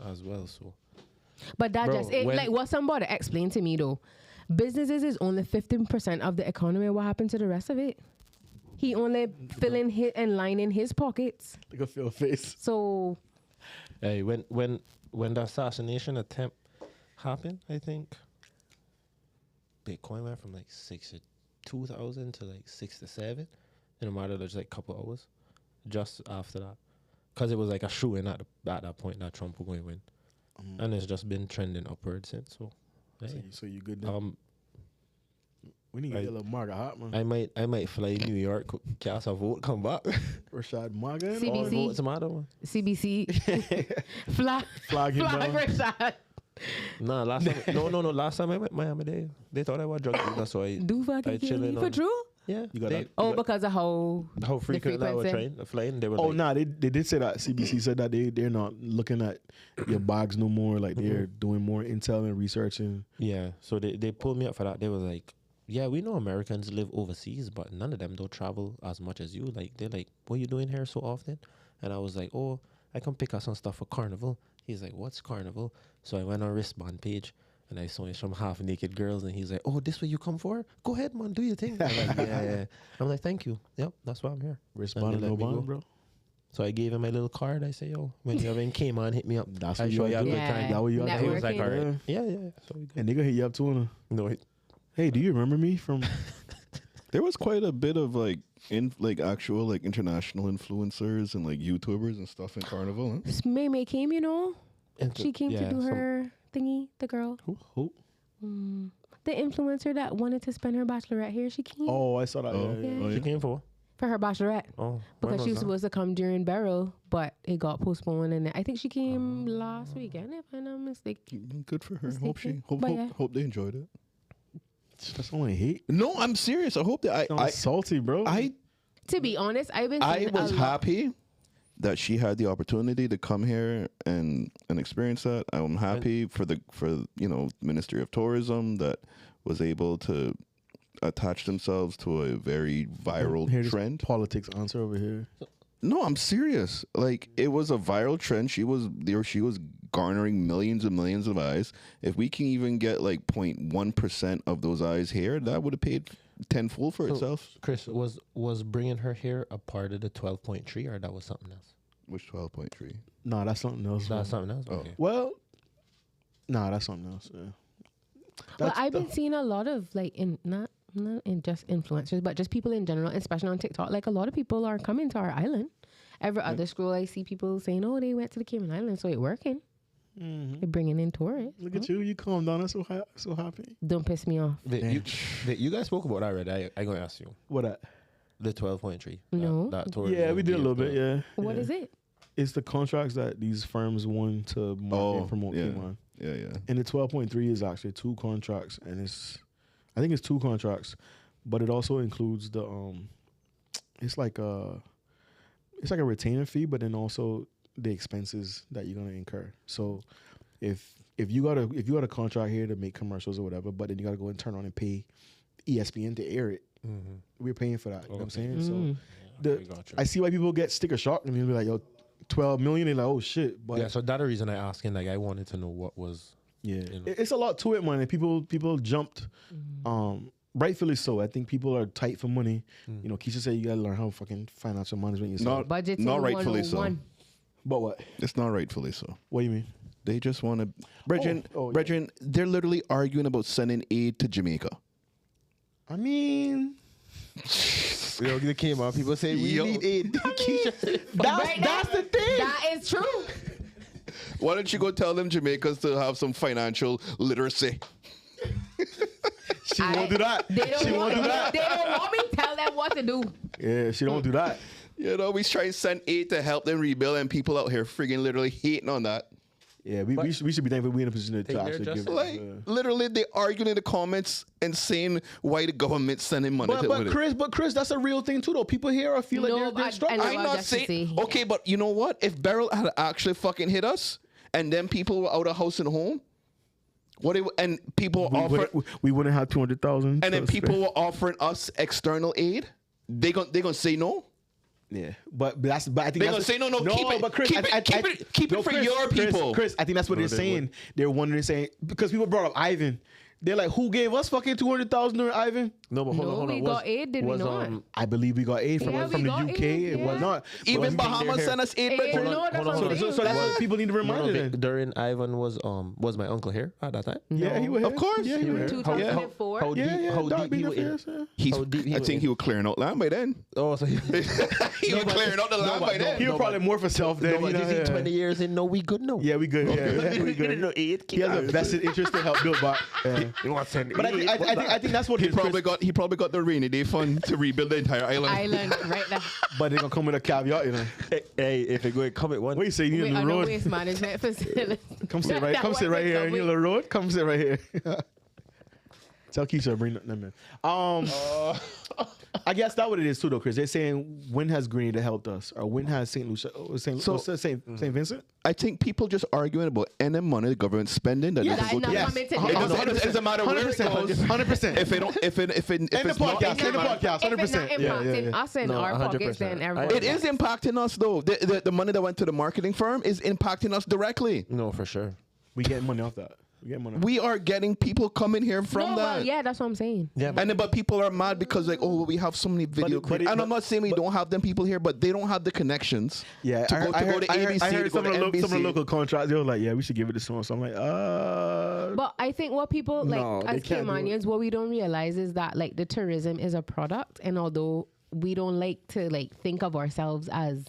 as well. So But that Bro, just it, when- like what somebody explained to me though. Businesses is only 15% of the economy. What happened to the rest of it? He only filling his and lining his pockets. Look at Phil face. So hey, when the assassination attempt happened, I think Bitcoin went from like 62,000 to like 67 in a matter of just like a couple hours. Just after that, because it was like a shoe-in at that point that Trump was going to win, and it's just been trending upward since. So, hey, So you good now? We need to get a little Marga hot, man. I might fly New York, cast a vote, come back. Rashad Marga. CBC. All votes matter. Man. CBC flag Flag him down. Rashad. Nah, last time, no. Last time I went Miami, they thought I was drug dealer, so I Do fucking I kill chilling me for on- true? yeah. You got that? Oh, because of how How frequent I was frequency? flying? They were Oh, like, nah, they did say that. CBC said that they're not looking at your bags no more. Like they're doing more intel and researching. yeah. So they pulled me up for that. They was like, yeah, we know Americans live overseas, but none of them don't travel as much as you. Like they're like, what are you doing here so often? And I was like, oh, I can pick up some stuff for Carnival. He's like, what's Carnival? So I went on wristband page. And I saw some half naked girls, and he's like, "Oh, this what you come for? Go ahead, man, do your thing." I'm like, yeah. I'm like, "Thank you. Yep, that's why I'm here." Wristband And and they no let me go. bond, bro. So I gave him my little card. I say, "Yo, when you ever in Cayman, hit me up. That's I what show you you a gotta good do. Yeah. time." That what you gotta He do. was like, "All Networking. right, yeah." So we good. And they gonna hit you up too. No, Hey, do you remember me from? There was quite a bit of actual like international influencers and like YouTubers and stuff in Carnival. Huh? May May came, you know. She came to do some- her thingy, the girl. Who? The influencer that wanted to spend her bachelorette here, she came Oh, I saw that. Oh. Yeah, yeah. Oh, She yeah. came for. for her bachelorette. Oh, Because she was that? supposed to come during Beryl, but it got postponed. And I think she came last weekend, if I'm not mistaken. Good for her. Mistaken. Hope But yeah. hope they enjoyed it. That's only hate. No, I'm serious. I hope that I'm salty, bro. To be honest, I've been I seeing was a lot. happy that she had the opportunity to come here and experience that. I'm happy for Ministry of Tourism that was able to attach themselves to a very viral Here's trend. Politics answer over here. No, I'm serious. Like it was a viral trend. She was garnering millions and millions of eyes. If we can even get like 0.1% of those eyes here, that would have paid tenfold for So, itself. Chris, was bringing her here a part of the 12.3, or that was something else? Which 12.3? Nah, that's something else. That's bro. something else. Oh. Okay. Well, nah, that's something else. Yeah. Well, That's I've the- been seeing a lot of like not in just influencers, but just people in general, especially on TikTok. Like a lot of people are coming to our island. Every other scroll, I see people saying, "Oh, they went to the Cayman Islands, so it working. Mhm. They're bringing in tourists." Look at you. You calm down. I'm so happy. Don't piss me off. You guys spoke about that already. I going to ask you. What that? The 12.3. No. That tourism Yeah, we did a gave little bit. the- Yeah. What yeah. is it? It's the contracts that these firms won to market and promote yeah. Cayman. Yeah. And the 12.3 is actually 2 contracts, and I think it's 2 contracts, but it also includes the it's like a retainer fee, but then also the expenses that you're gonna incur. So if you got a contract here to make commercials or whatever, but then you gotta go and turn on and pay ESPN to air it, We're paying for that. You know what I'm saying? Mm-hmm. So we got you. I see why people get sticker shock and they'll be like, yo, 12 million. They're like, oh shit. But Yeah, so that's the reason I asking. Like, I wanted to know what was. yeah, You know. it's a lot to it, man. And people jumped, rightfully so. I think people are tight for money. You know, Keisha said you gotta learn how fucking financial management yourself. Not rightfully so. 101. But what? It's not rightfully so. What do you mean? They just want to. Brethren, yeah. Brethren, they're literally arguing about sending aid to Jamaica. I mean, Yo, they came out. People say we Yo. need aid. that's the thing. That is true. Why don't you go tell them Jamaicans to have some financial literacy? She won't do that. They don't She won't do that. They don't want me to tell them what to do. Yeah, she don't do that. You know, we try and send aid to help them rebuild, and people out here friggin' literally hating on that. Yeah, we should be thankful we're in a position to Think they're actually just give. Like, literally, they arguing in the comments and saying why the government's sending money to But it. Chris, that's a real thing too, though. People here are feel No, like they're I struggling. know. I'm I not just to saying. see. Okay, but you know what? If Beryl had actually fucking hit us, and then people were out of house and home, and people offer, We wouldn't have 200,000. and then people were offering us external aid, they gonna say no. Yeah, but I think They're gonna that's say no. Keep it. But Chris, keep it for your people. Chris, I think that's what they're saying. They're wondering, saying because people brought up Ivan. They're like, who gave us fucking 200,000 during Ivan? No, but hold No, on, hold on. we got aid, did we not? I believe we got aid from Yeah, from we the got UK. aid, It was yeah. not. Even but- Bahamas sent us aid. Eh, Brethren. no, that's hold what on. I'm So saying. that's what people need to No, remind no, them. during Ivan was my uncle here at that time. Yeah, he was here. Of course. Yeah, he was here. 2004. How Yeah, deep? yeah, How Doc deep been he up was here, in? sir. How deep he I was think in? he was clearing out land by then. Oh, so he, He was clearing out the land by then. He was probably more for self than no, but you know, is he yeah. 20 years in? No, we good now. Yeah, we good. Yeah, we good. No, aid. He has a vested interest to help build back. Yeah. You want to send But I think that's what He it is, Chris. probably got the rainy day fund to rebuild the entire island. Island, right there. But they're gonna come with a caveat, you know. Hey, if it go come at one. What you say? You need We a are new the road. waste management facility. Come sit right. That Come sit one right they here. come You need a with. little road. Come sit right here. Tell Keisha to bring them in. I guess that's what it is too, though, Chris. They're saying when has Grenada helped us, or when has Saint Lucia, Saint Vincent? I think people just arguing about any money the government's spending that Yeah, doesn't go that to. is not coming together. It doesn't matter where it goes. 100%. If it don't, if End the it's not, podcast. End the podcast. If it's not 100%. Yeah, impacting yeah. us in No, our 100%. pockets, then everyone. it is impacting us though. The money that went to the marketing firm is impacting us directly. No, for sure. We getting money off that. We getting money. We are getting people coming here from No, that. well, yeah, that's what I'm saying. Yeah, And then, but people are mad because like, oh, we have so many video. And I'm not saying we don't have them people here, but they don't have the connections. Yeah, to go to ABC, I heard to go some to of the NBC. local contracts. They were like, yeah, we should give it to someone. So I'm like, But I think what people like No, they as can't do it. Caymanians, what we don't realize is that like the tourism is a product, and although we don't like to like think of ourselves as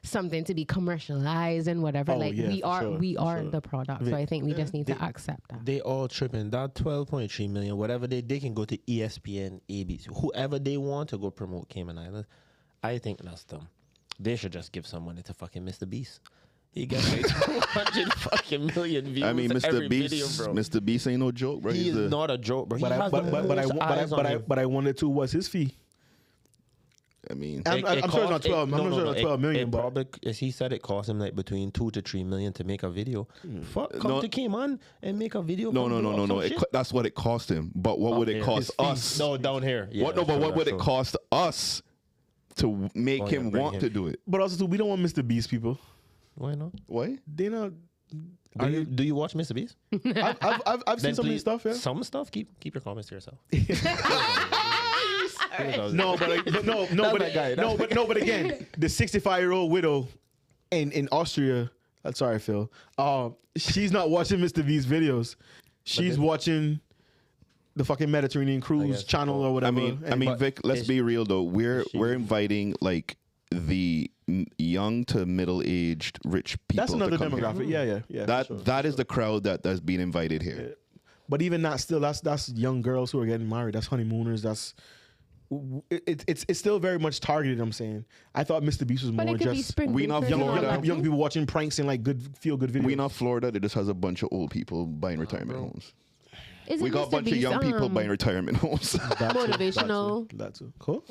something to be commercialized and whatever, Oh, like yeah, we for are sure, we for are sure. the product. So I think we just need to accept that. they all tripping. That 12.3 million, whatever they can go to ESPN, ABC, whoever they want to go promote Cayman Islands. I think that's dumb. They should just give some money to fucking Mr. Beast. He gets like 200 fucking million views. I mean, every Mr. Beast, video, bro. Mr. Beast ain't no joke, bro. He He's is a- not a joke, bro. but He I, has but, the but, but, I, most but, I, eyes but, on I, him. but I wondered too, what's his fee? I mean, I'm sure it's not 12. I'm not sure it's 12 million, It but probably, as he said, it cost him like between 2 to 3 million to make a video. Fuck, come No. to Cayman and make a video. no. come do some shit. That's what it cost him. But what would it Here. cost His fees. us? No, down here. Yeah, What? No, but sure, what would it sure. cost us to make Oh, yeah, him bring want him. to do it? but also too, we don't want Mr. Beast people. Why not? Why? They not. Do you watch Mr. Beast? I've seen Then some of his please- stuff. Yeah. Some stuff. Keep your comments to yourself. No, but no, but again, the 65-year-old widow in Austria. Sorry, Phil. She's not watching Mr. V's videos. She's watching the fucking Mediterranean Cruise guess. channel or whatever. I mean, but Vic. Let's is- be real though. We're she- inviting like the young to middle-aged rich people. that's another to come here. demographic. Yeah. That for sure. that is the crowd that's being invited here. But even that, still, that's young girls who are getting married. That's honeymooners. That's it's still very much targeted. I'm saying. I thought Mr. Beast was But more it could be just sprinkled. we not for Florida. everyone. young people watching pranks and like good videos. We not Florida. That just has a bunch of old people buying retirement homes. Isn't We got a Mr. bunch of Beast, young people buying retirement homes. motivational. That's cool.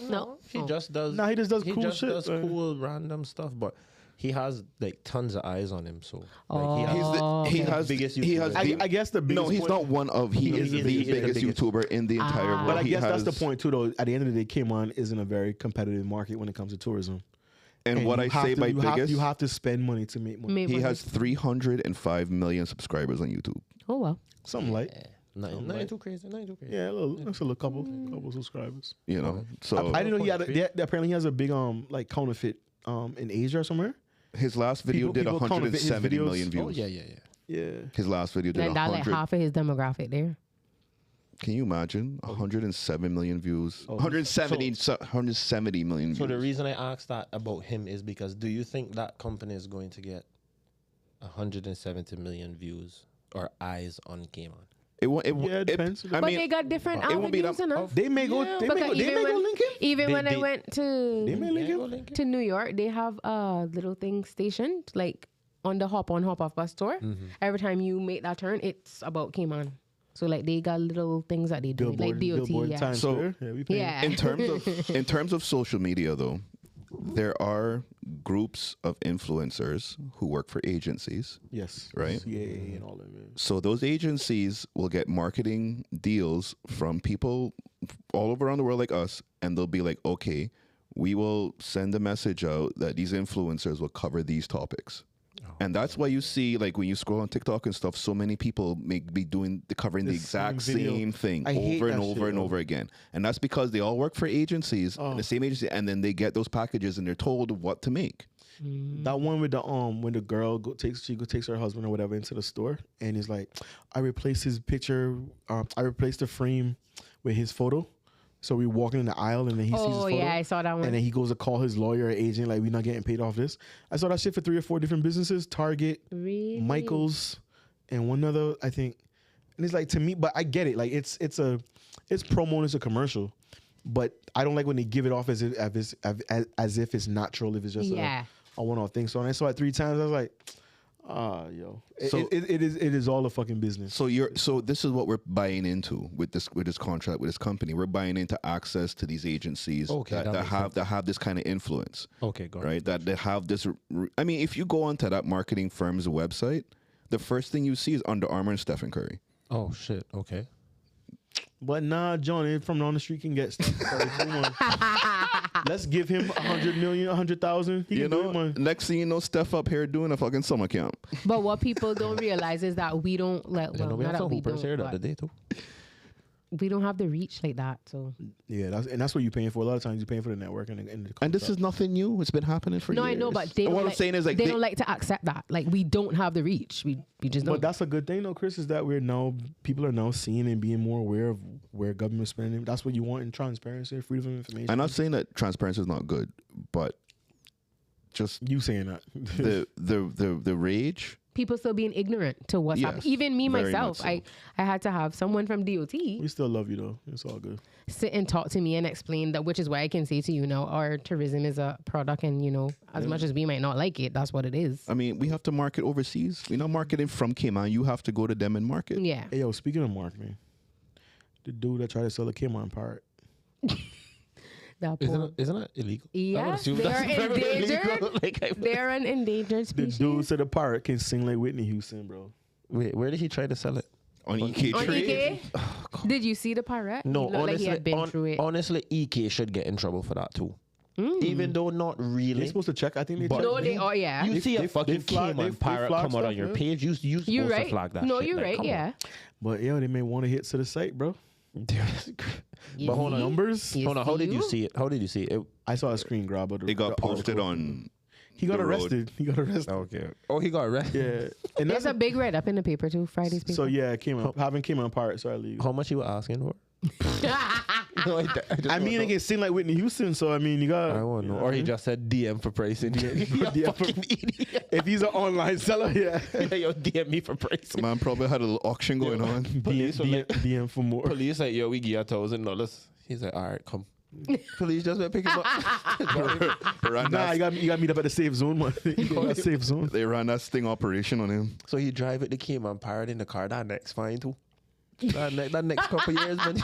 He just does. Nah, he just does he cool just shit, does man. cool random stuff, but he has like tons of eyes on him. So Oh. like, he has biggest he has YouTuber. I guess the biggest no, he's point- not one of. He is the biggest YouTuber in the entire world. But I He guess that's the has- point too, though. At the end of the day, Cayman is in a very competitive market when it comes to tourism. And what you I have say to- by you have, biggest, you have to spend money to make money. Maybe he has 305 million subscribers on YouTube. Oh well. Something like Nothing too crazy. Nothing too crazy. yeah, that's a little couple subscribers. You know, so I didn't know he had. Apparently, he has a big like counterfeit in Asia or somewhere. his last video People- did people counterfeit his 170 videos. million views. Oh yeah. Yeah, His last video did And that like 100. half of his demographic there. Can you imagine 107 million views? Oh, 170 million So the views. reason I asked that about him is because do you think that company is going to get 170 million views or eyes on Cayman? It won't. Yeah, it depends. I But mean, they got different it won't be avenues, that- enough. they may go. They may Because go. They may go Lincoln. even They- when I they- went They may Lincoln. to New York, they have a little thing stationed like on the hop on hop off bus tour. Mm-hmm. Every time you make that turn, it's about Cayman. So like they got little things that they do, like DOT. Billboard Yeah. Times So- Square. Yeah, we paying. Yeah. in terms of social media, though, there are groups of influencers who work for agencies. Yes. Right. CAA and all that. Man. So those agencies will get marketing deals from people all over around the world like us, and they'll be like, okay, we will send a message out that these influencers will cover these topics. And that's why you see, like, when you scroll on TikTok and stuff, so many people may be covering the The exact same video. same thing I hate over and that over shit, and though. over again. And that's because they all work for agencies, Oh. the same agency, and then they get those packages and they're told what to make. That one with the when the girl takes her husband or whatever into the store and he's like, I replaced his picture, I replaced the frame with his photo. So we walking in the aisle and then he sees his Oh photo. yeah, I saw that one. And then he goes to call his lawyer or agent, like, we're not getting paid off this. I saw that shit for 3 or 4 different businesses, Target, Really? Michaels, and one other, I think. And it's like, to me, but I get it. Like, it's promo and it's a commercial. But I don't like when they give it off as if it's natural, if it's just Yeah. a one-off thing. So when I saw it 3 times, I was like, So- it is all a fucking business. So this is what we're buying into with this contract with this company. We're buying into access to these agencies Okay, that that makes have this kind of influence. Okay, go Right, that they have this. I mean, if you go onto that marketing firm's website, the first thing you see is Under Armour and Stephen Curry. Oh shit. Okay. But nah, Johnny from down the street can get stuff. Come on. Let's give him 100 million, 100,000. He You can do know, it, man. next thing you know, Steph up here doing a fucking summer camp. But what people don't realize is that we don't let You know, we not have that some we hoopers don't, here the other but day too. we don't have the reach like that. So Yeah, that's what you're paying for. A lot of times you're paying for the network and the And this contract. is nothing new. It's been happening for no, years. I know, but they And don't what like, I'm saying is like they don't like to accept that. Like we don't have the reach. We just don't. But that's a good thing, though, Chris, is that people are now seeing and being more aware of where government's spending. That's what you want in transparency, freedom of information. I'm not saying that transparency is not good, but just You saying that. the rage. People still being ignorant to what's Yes, happening. Even me very myself, much so. I had to have someone from DOT We still love you, though. It's all good. sit and talk to me and explain that, which is why I can say to you now, our tourism is a product, and as much as we might not like it, that's what it is. I mean, we have to market overseas. We're not marketing from Cayman. You have to go to them and market. Yeah. Hey, yo, speaking of marketing, the dude that tried to sell a Cayman pirate. That poor- Isn't that illegal? I would Yeah, assume they that's are very endangered. illegal. They're an endangered The species. dude said a pirate can sing like Whitney Houston, bro. Wait, where did he try to sell it? On EK On Trade. EK? Did you see the pirate? No, he looked like he had been through it. honestly, EK should get in trouble for that too. Even though not They're really. supposed to check. I think they But- checked. No, they are, yeah. You see they- a fucking they flag- Cayman they pirate flag come out on stuff, your yeah. page. You supposed You're to right. flag that No, shit. you're Like, right, come on. yeah. But yo, they may want to hit to the site, bro. You hold on. see? Numbers. You Hold on, how did you see? see it? How did you see it? I saw a screen grab of They got the posted article. on. He got the road. arrested. He got arrested. Okay. Oh, he got arrested. Yeah, and There's a big write up in the paper too, Friday's paper. so yeah, having Cayman pirates are illegal. How much you were asking for? No, I mean, it can sing like Whitney Houston, so I mean, you got. I won't know. Or he just said DM for pricing. DM for- fucking idiot. If he's an online seller, yeah. Yo, DM me for pricing. Man probably had a little auction going on. Police were like, DM for more. police like, yo, we give you $1,000. He's like, all right, come. Police just went pick him up. Ran Nah, that- you got to meet up at the safe zone, man. You got a safe zone. they ran that sting operation on him. So he drive it, the Cayman pirate in the car. That next fine too. That next couple years, man.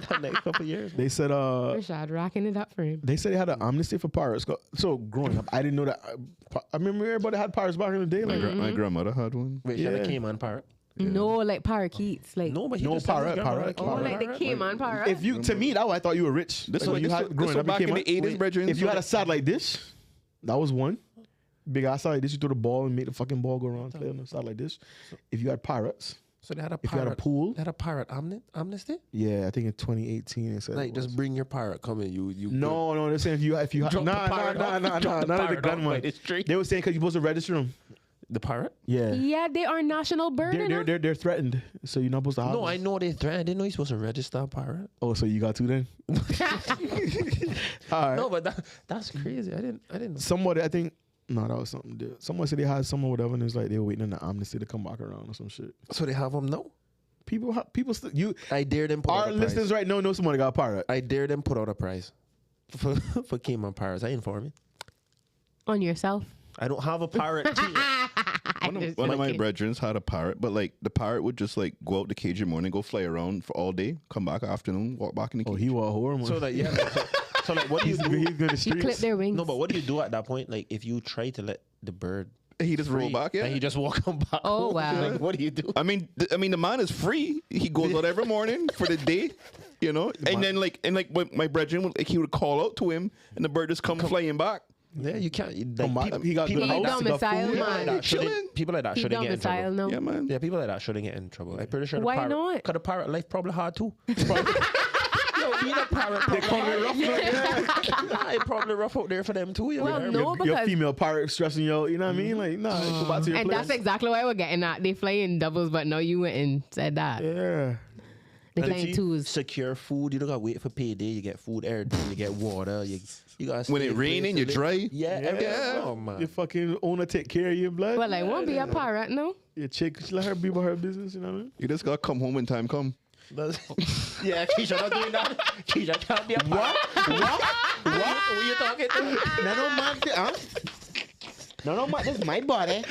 That next couple years. They said Rashad rocking it up for him. they said they had an amnesty for pirates. So growing up, I didn't know that. I remember everybody had pirates back in the day. Like My grandmother had one. Wait, Yeah. yeah. Cayman pirate. No, like parakeets. Like, No, but he No, just said his pirate, grandmother pirate, had oh, Cayman like the pirate. Cayman pirate. if you to me that way, I thought you were rich. This Like, was when you this had was- growing this was up, back you in came the out- 80s, brethren. If you so had a that- side like this, that was one. Big ass side like this, you throw the ball and make the fucking ball go around. Play on the side like this. If you had pirates, So they had a if you had a pirate. pool, They had a pirate amnesty. yeah, I think in 2018 it said. Like it just was. bring your pirate. Come in. You. No, they're saying if you had Drop the nah, pirate off. Drop the none of the pirate gun off one. by the street. They were saying because you're supposed to register them. The pirate. Yeah, yeah, they are national bird. you know? they're threatened, so you're not supposed to have. No, them. I know they threatened. I didn't know you're supposed to register a pirate. Oh, so you got two then? All right. No, but that's crazy. I didn't know. Somebody, I think, no, that was something. Someone said they had some or whatever, and it's like they were waiting on the amnesty to come back around or some shit. So they have them now. People still you. I dare them. Put Our out a price. listeners right now know somebody got a pirate. I dare them put out a price for Cayman pirates. I inform you. On yourself. I don't have a pirate. too. One of my joking. brethren had a parrot, but like the parrot would just like go out the cage in the morning, go fly around for all day, come back afternoon, walk back in the cage. Oh, he was a whore, man. So like yeah. So like what do you he's do? good in the You streets. clip their wings. No, but what do you do at that point? Like if you try to let the bird He just roll free, back, yeah. and he just walk on back. Oh, home, wow. Like, what do you do? I mean, the man is free. He goes out every morning for the day, you know. And then when my brethren would, like, he would call out to him, and the bird just come flying back. Yeah, you can't. Come Like, on, he got people good like house, that, he got domicile, food. people man. like that Chilling. shouldn't. People like that He shouldn't get in domicile trouble. now. Yeah, man. Yeah, people like that shouldn't get in trouble. I'm pretty sure. Why the pirate, not? Because the pirate life probably hard too. Yo, being a pirate, probably rough. It probably rough out there for them too. Well, know? no, Your because female pirate stressing you, you know what I mean? Like, nah, go back to your and place. that's exactly why we're getting at. They fly in doubles, but no, you went and said that. Yeah. They And fly in see, twos. secure food. You don't gotta wait for payday. You get food every day. You get water. You got When it raining, you dry. Yeah, Yeah. Oh man. Your fucking owner take care of your blood. Well, I won't be a pirate, no. Your chick, just let her be about her business, you know what I mean? You just gotta come home when time come. Yeah, Keisha not doing that. Keisha can't be a pirate. What? Who you talking to? No, man, huh? No, man, this is my body.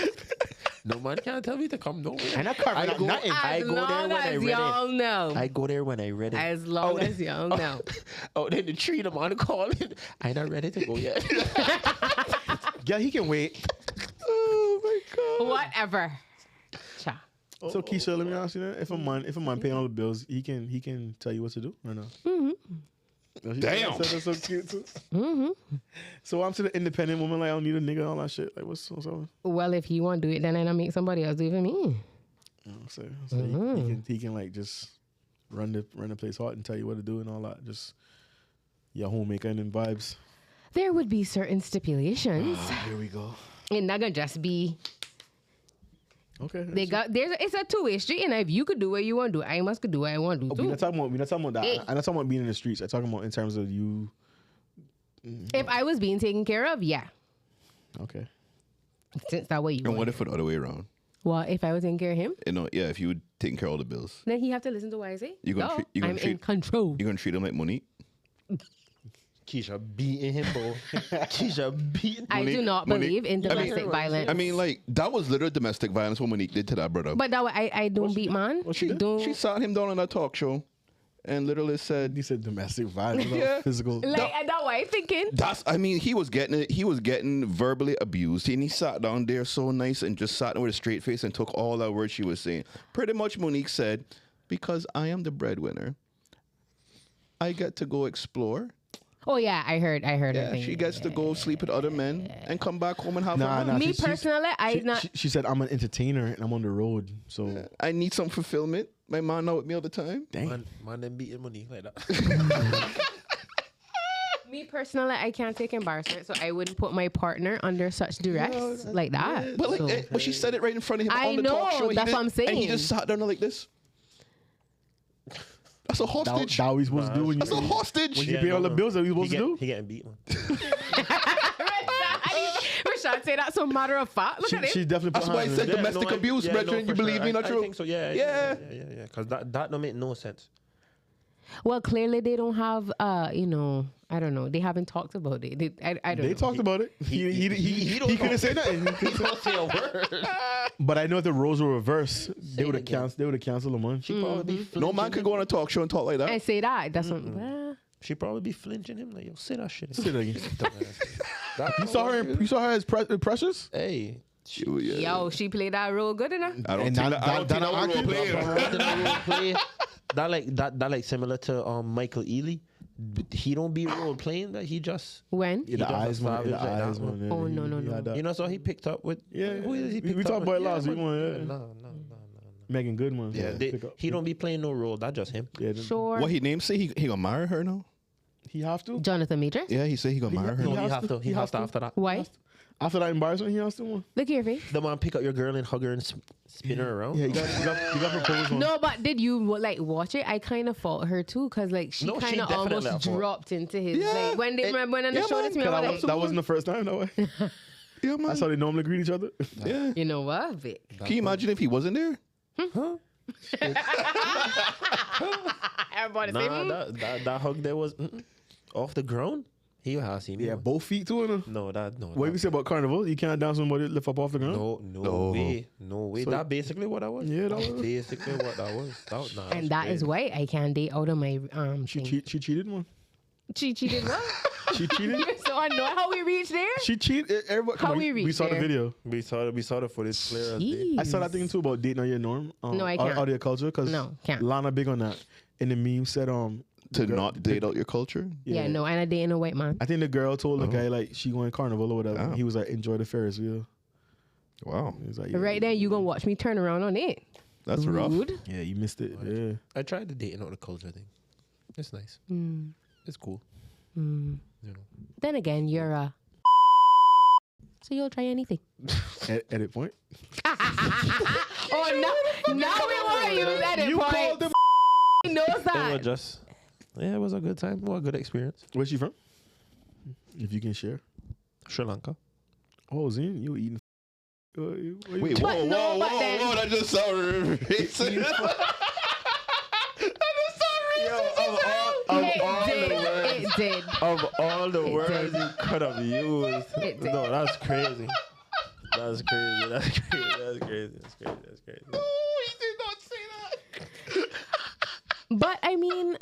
No man can't tell me to come nowhere. And I can't I go, nothing. I As go there long when I as ready. y'all know. I go there when I ready. As long as y'all know. Oh, then the tree them on calling. I not ready to go yet. Yeah, he can wait. Oh my god. Whatever. Cha. So Keisha, let me ask you that: if a man paying all the bills, he can tell you what to do or no? Mm-hmm. Damn. That's so cute too. Mm-hmm. So I'm to the independent woman, like I don't need a nigga and all that shit. Like what's up? Well, if he want to do it, then I don't make somebody else do it for me. So he can like just run the place hot and tell you what to do and all that. Just your homemaker and vibes. There would be certain stipulations. Here we go. It's not gonna just be Okay. it's a two-way street, and if you could do what you want to do, I must could do what I want to do We're too. not talking about that. Hey. I'm not talking about being in the streets. I'm talking about in terms of you. If I was being taken care of, yeah. Okay. Since that way you And want. what if the other way around? Well, if I was taking care of him, You know, yeah, if you would taking care of all the bills, then he have to listen to what I say. You gonna No, treat- you gonna I'm in treat- control. you gonna treat him like Monique? Keisha beating him, bro. Keisha beating. I do not Monique- believe in I mean- domestic violence. I mean, like that was literal domestic violence what Monique did to that brother. but that way I don't beat man. What she did? Don't She sat him down on that talk show, and literally said, He said domestic violence, not Yeah. physical. like that way I thinking. "That's." I mean, he was getting verbally abused, and he sat down there so nice and just sat there with a straight face and took all that words she was saying. Pretty much, Monique said, "Because I am the breadwinner, I get to go explore. Oh yeah, I heard her Yeah, thing. she gets to go sleep with other men and come back home and have Nah, fun. nah. Me she's- personally, I not. She said I'm an entertainer and I'm on the road. So I need some fulfillment. My man not with me all the time. dang. Man, them beating money like that. Me personally, I can't take embarrassment, so I wouldn't put my partner under such duress like that. But like, So- but she said it right in front of him I on the talk know, show. and he that's what I'm And he saying. just sat down there like this. That's a hostage. That what we supposed to do when That's a you hostage. when you pay all the bills that we supposed to do. He getting beat, man. Rashad say that so matter of fact. Look at She it. definitely That's put why I her said in. domestic abuse, brethren. for You believe sure. me, not I true? think so. Yeah. Yeah. Because that don't make no sense. Well, clearly they don't have, I don't know. They haven't talked about it. I don't They know. talked about it. He couldn't say nothing. He don't say a word. But I know if the roles were reversed, they it would have again. canceled. They would have canceled them on. She probably be No man could go on a talk show and talk like that. And say that. That's what. Well, She probably be flinching him like, yo, say that shit. Say that again. That- You saw her. You saw her as Precious. Hey, yo, she played that role good enough. I don't And think that- that, I don't that- think that was that role acting- playing. that like similar to Michael Ealy. He don't be role playing, but he just When? Yeah, the does a eyes one. savage The like that eyes one. one. yeah, Oh, no, he- no, he no. had that. you know, so he picked up with Yeah, who is he we picked talked up about it with? last week, but- one, yeah. No. Megan Goodman. Yeah, pick up. He don't be playing no role. That's just him. Yeah, Sure. What he named say he gonna marry her now? he have to. Jonathan Majors? Yeah, he said he gonna marry her. He No, now. he has have to. to. He He has has to to. after that. Why? After that embarrassment, he has to one. Look at your face. The man pick up your girl and hug her and spin her around. Yeah, you got proposed one. No, but did you like watch it? I kind of fought her too, cause like she No, she kind of definitely almost fought. dropped into his. Yeah. Like, when they remember when they yeah, showed man, it to me, I was like, That wasn't the first time, no way. Yeah, man. That's how they normally greet each other. Yeah. you know what, Vic? Can you imagine if he wasn't there? Everybody say, Nah, that hug there was off the ground. He has seen Yeah, it. both feet too. No. No. What you say about carnival? You can't dance somebody lift up off the ground. No way. So- That basically what that was. Yeah, that That's was- basically what that was. Nah, and that is why I can't date out of my She thing. she cheated one. She cheated what? She cheated. You're so annoyed how we reached there. She cheated. Everybody, How come on, we we reached saw the there? video. we saw the footage clear as day. I saw that thing too about dating on your norm. No, I can't. Out of your culture, because No, can't. Lana big on that. And the meme said To the girl- not date out your culture? Yeah, no, and I dating a white man. I think the girl told the guy like she going carnival or whatever. Oh. He was like, enjoy the Ferris wheel. Wow. He was like, yeah, Right then, you gonna watch me turn around on it. That's rough. Rude. Yeah, you missed it. Yeah. I tried the dating out the culture thing. It's nice. Mm. It's cool. Mm. You know. Then again, you're a. So you'll try anything. Edit point. Oh, now we want to use edit You point. called them. He knows It that. was just, it was a good time. Well, a good experience. Where's she from? If you can share. Sri Lanka. Oh, Zine, you were eating. Wait, But whoa, no, whoa, but whoa, then- whoa, that just sounded racist. It did. Of all the It words did. you could have used. It did. No, that's crazy. That's crazy. That's crazy. That's crazy. That's crazy. That's crazy. But I mean,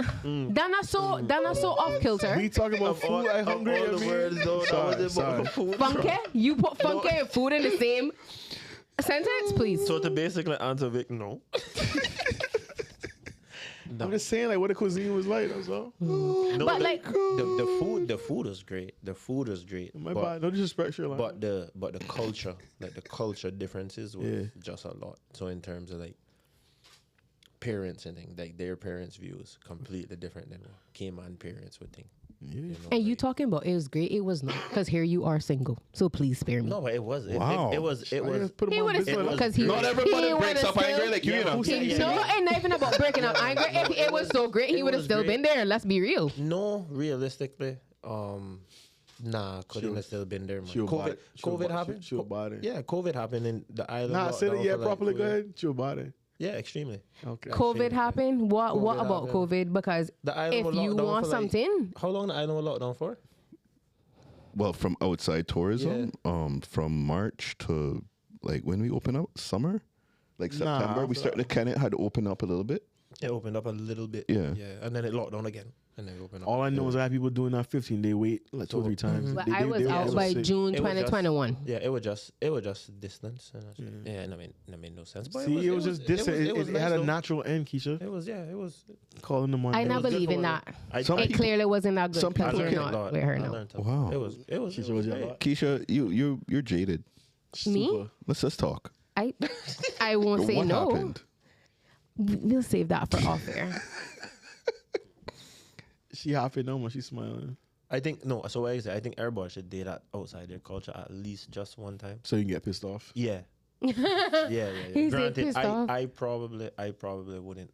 they're not so off kilter. We talking about Of all, food. I of hungry. all I the mean. words, though, Sorry, that was sorry. about food. Funky? You put funky and food in the same sentence, please. So to basically answer Vic, no. I'm just saying, like, what the cuisine was like. That's all. No, But, like- the food was great. The food was great. My but, bad. No disrespect, Sri Lanka. but the culture, like the culture differences was Yeah. just a lot. So in terms of like parents and things, like their parents' views completely different than what Cayman parents would think. Yeah. You know, And you like- talking about it was great. It was not, because here you are single. So please spare me. No, but it was. Wow. It was. I just put him He on would have business. was because he Not would- everybody he breaks would've up angry still- like you, you know. who said he No, said and not even about breaking up angry. If it was so great, he It would have was still great. been there. Let's be real. No, realistically, nah, couldn't have still been there, man. She'll buy COVID, it. She'll COVID buy- happened. she'll buy it. Yeah, COVID happened in the island. Nah, say lockdown it. Yeah, for, like, properly. 2 Go years. ahead. Chill about it. Yeah, extremely. Okay. COVID happened. What COVID about happened. COVID? Because The island if was you locked down want for, like- something, How long the island was locked down for? Well, from outside tourism, from March to like when we open up summer, like Nah, September, we but- started Kennett had to open up a little bit. It opened up a little bit. Yeah. Yeah, and then it locked down again, and then it opened up. All I know is I have people doing that 15-day wait like 2 or 3 times. but They- I they- was they out by sick. June It was just- 2021. Yeah, it was just distance. And I was like, yeah, and that made no sense. But See, it was just distant. It was had nice a though. natural end, Keisha. It was, yeah, it was. Calling them on. I It now was good believe for in what that. I, Some I, It people- clearly wasn't that good some because people we're can't- not with her I now. learned a lot. Wow. It was Keisha was your great. lot. Keisha, you're jaded. Me? Super. Let's just talk. I won't say what no. happened? We'll save that for off air. She happy no more. She's smiling. I think no. So what I say, I think everybody should date that outside their culture at least just one time. So you can get pissed off. Yeah. Yeah. He said Granted, pissed off. I probably wouldn't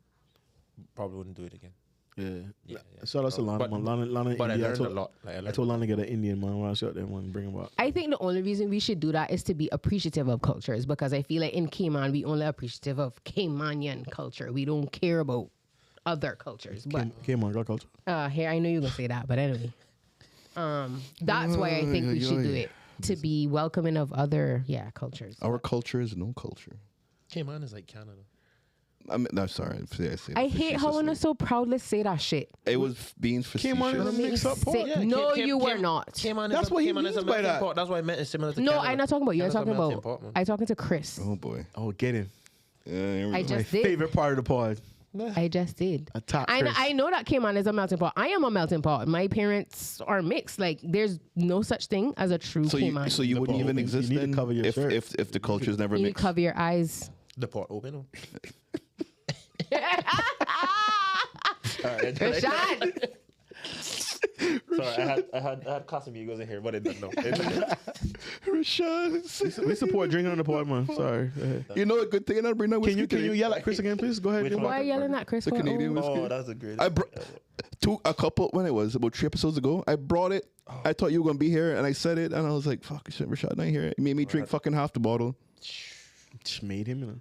do it again. Yeah. Yeah. Shout out to Lana. But- man. Lana in But I India. learned a lot. Like, I I learned told Lana to get an Indian man while I was out there and bring him back. I think the only reason we should do that is to be appreciative of cultures, because I feel like in Cayman we only appreciative of Caymanian culture. We don't care about other cultures. But Came on, got culture. here, I know you're gonna say that, but anyway, that's why I think we should do it, to be welcoming of other cultures. Our culture is no culture. Cayman is like Canada. I mean, no, sorry. I say I hate how I'm so proudly say that shit. It was being Came on, facetious. mix up Sick. port. Yeah, No, Cayman- you were Cayman- not. Cayman That's is a, what he Cayman is a means by melting that. pot. That's why I meant it's similar to No, Canada. I'm not talking about you. I'm Canada's a talking melting about. pot, man. I'm talking to Chris. Oh boy. Oh, get in. Yeah, here we I go. just My did. favorite part of the pod. I just did. A top I Chris. know that Cayman is a melting pot. I am a melting pot. My parents are mixed. Like, there's no such thing as a true So Cayman. you wouldn't even You exist need to then cover your if, shirt. if the cultures never you mixed. cover your eyes. The port open. Rashad. Sorry, I had Casamigos in here, but it didn't know. Rashad. We support drinking on the pod, man. Sorry. Go ahead. You know a good thing I bring that Can whiskey you today? yell at Chris again, please? Go ahead. Which Jim. one? Why are you yelling at Chris? The for? Canadian whiskey. Oh, that's a great. I a couple when it was about 3 episodes ago. I brought it. I thought you were gonna be here, and I said it, and I was like, "Fuck, shit, Rashad not here." He made me drink fucking half the bottle. Just made him, you know.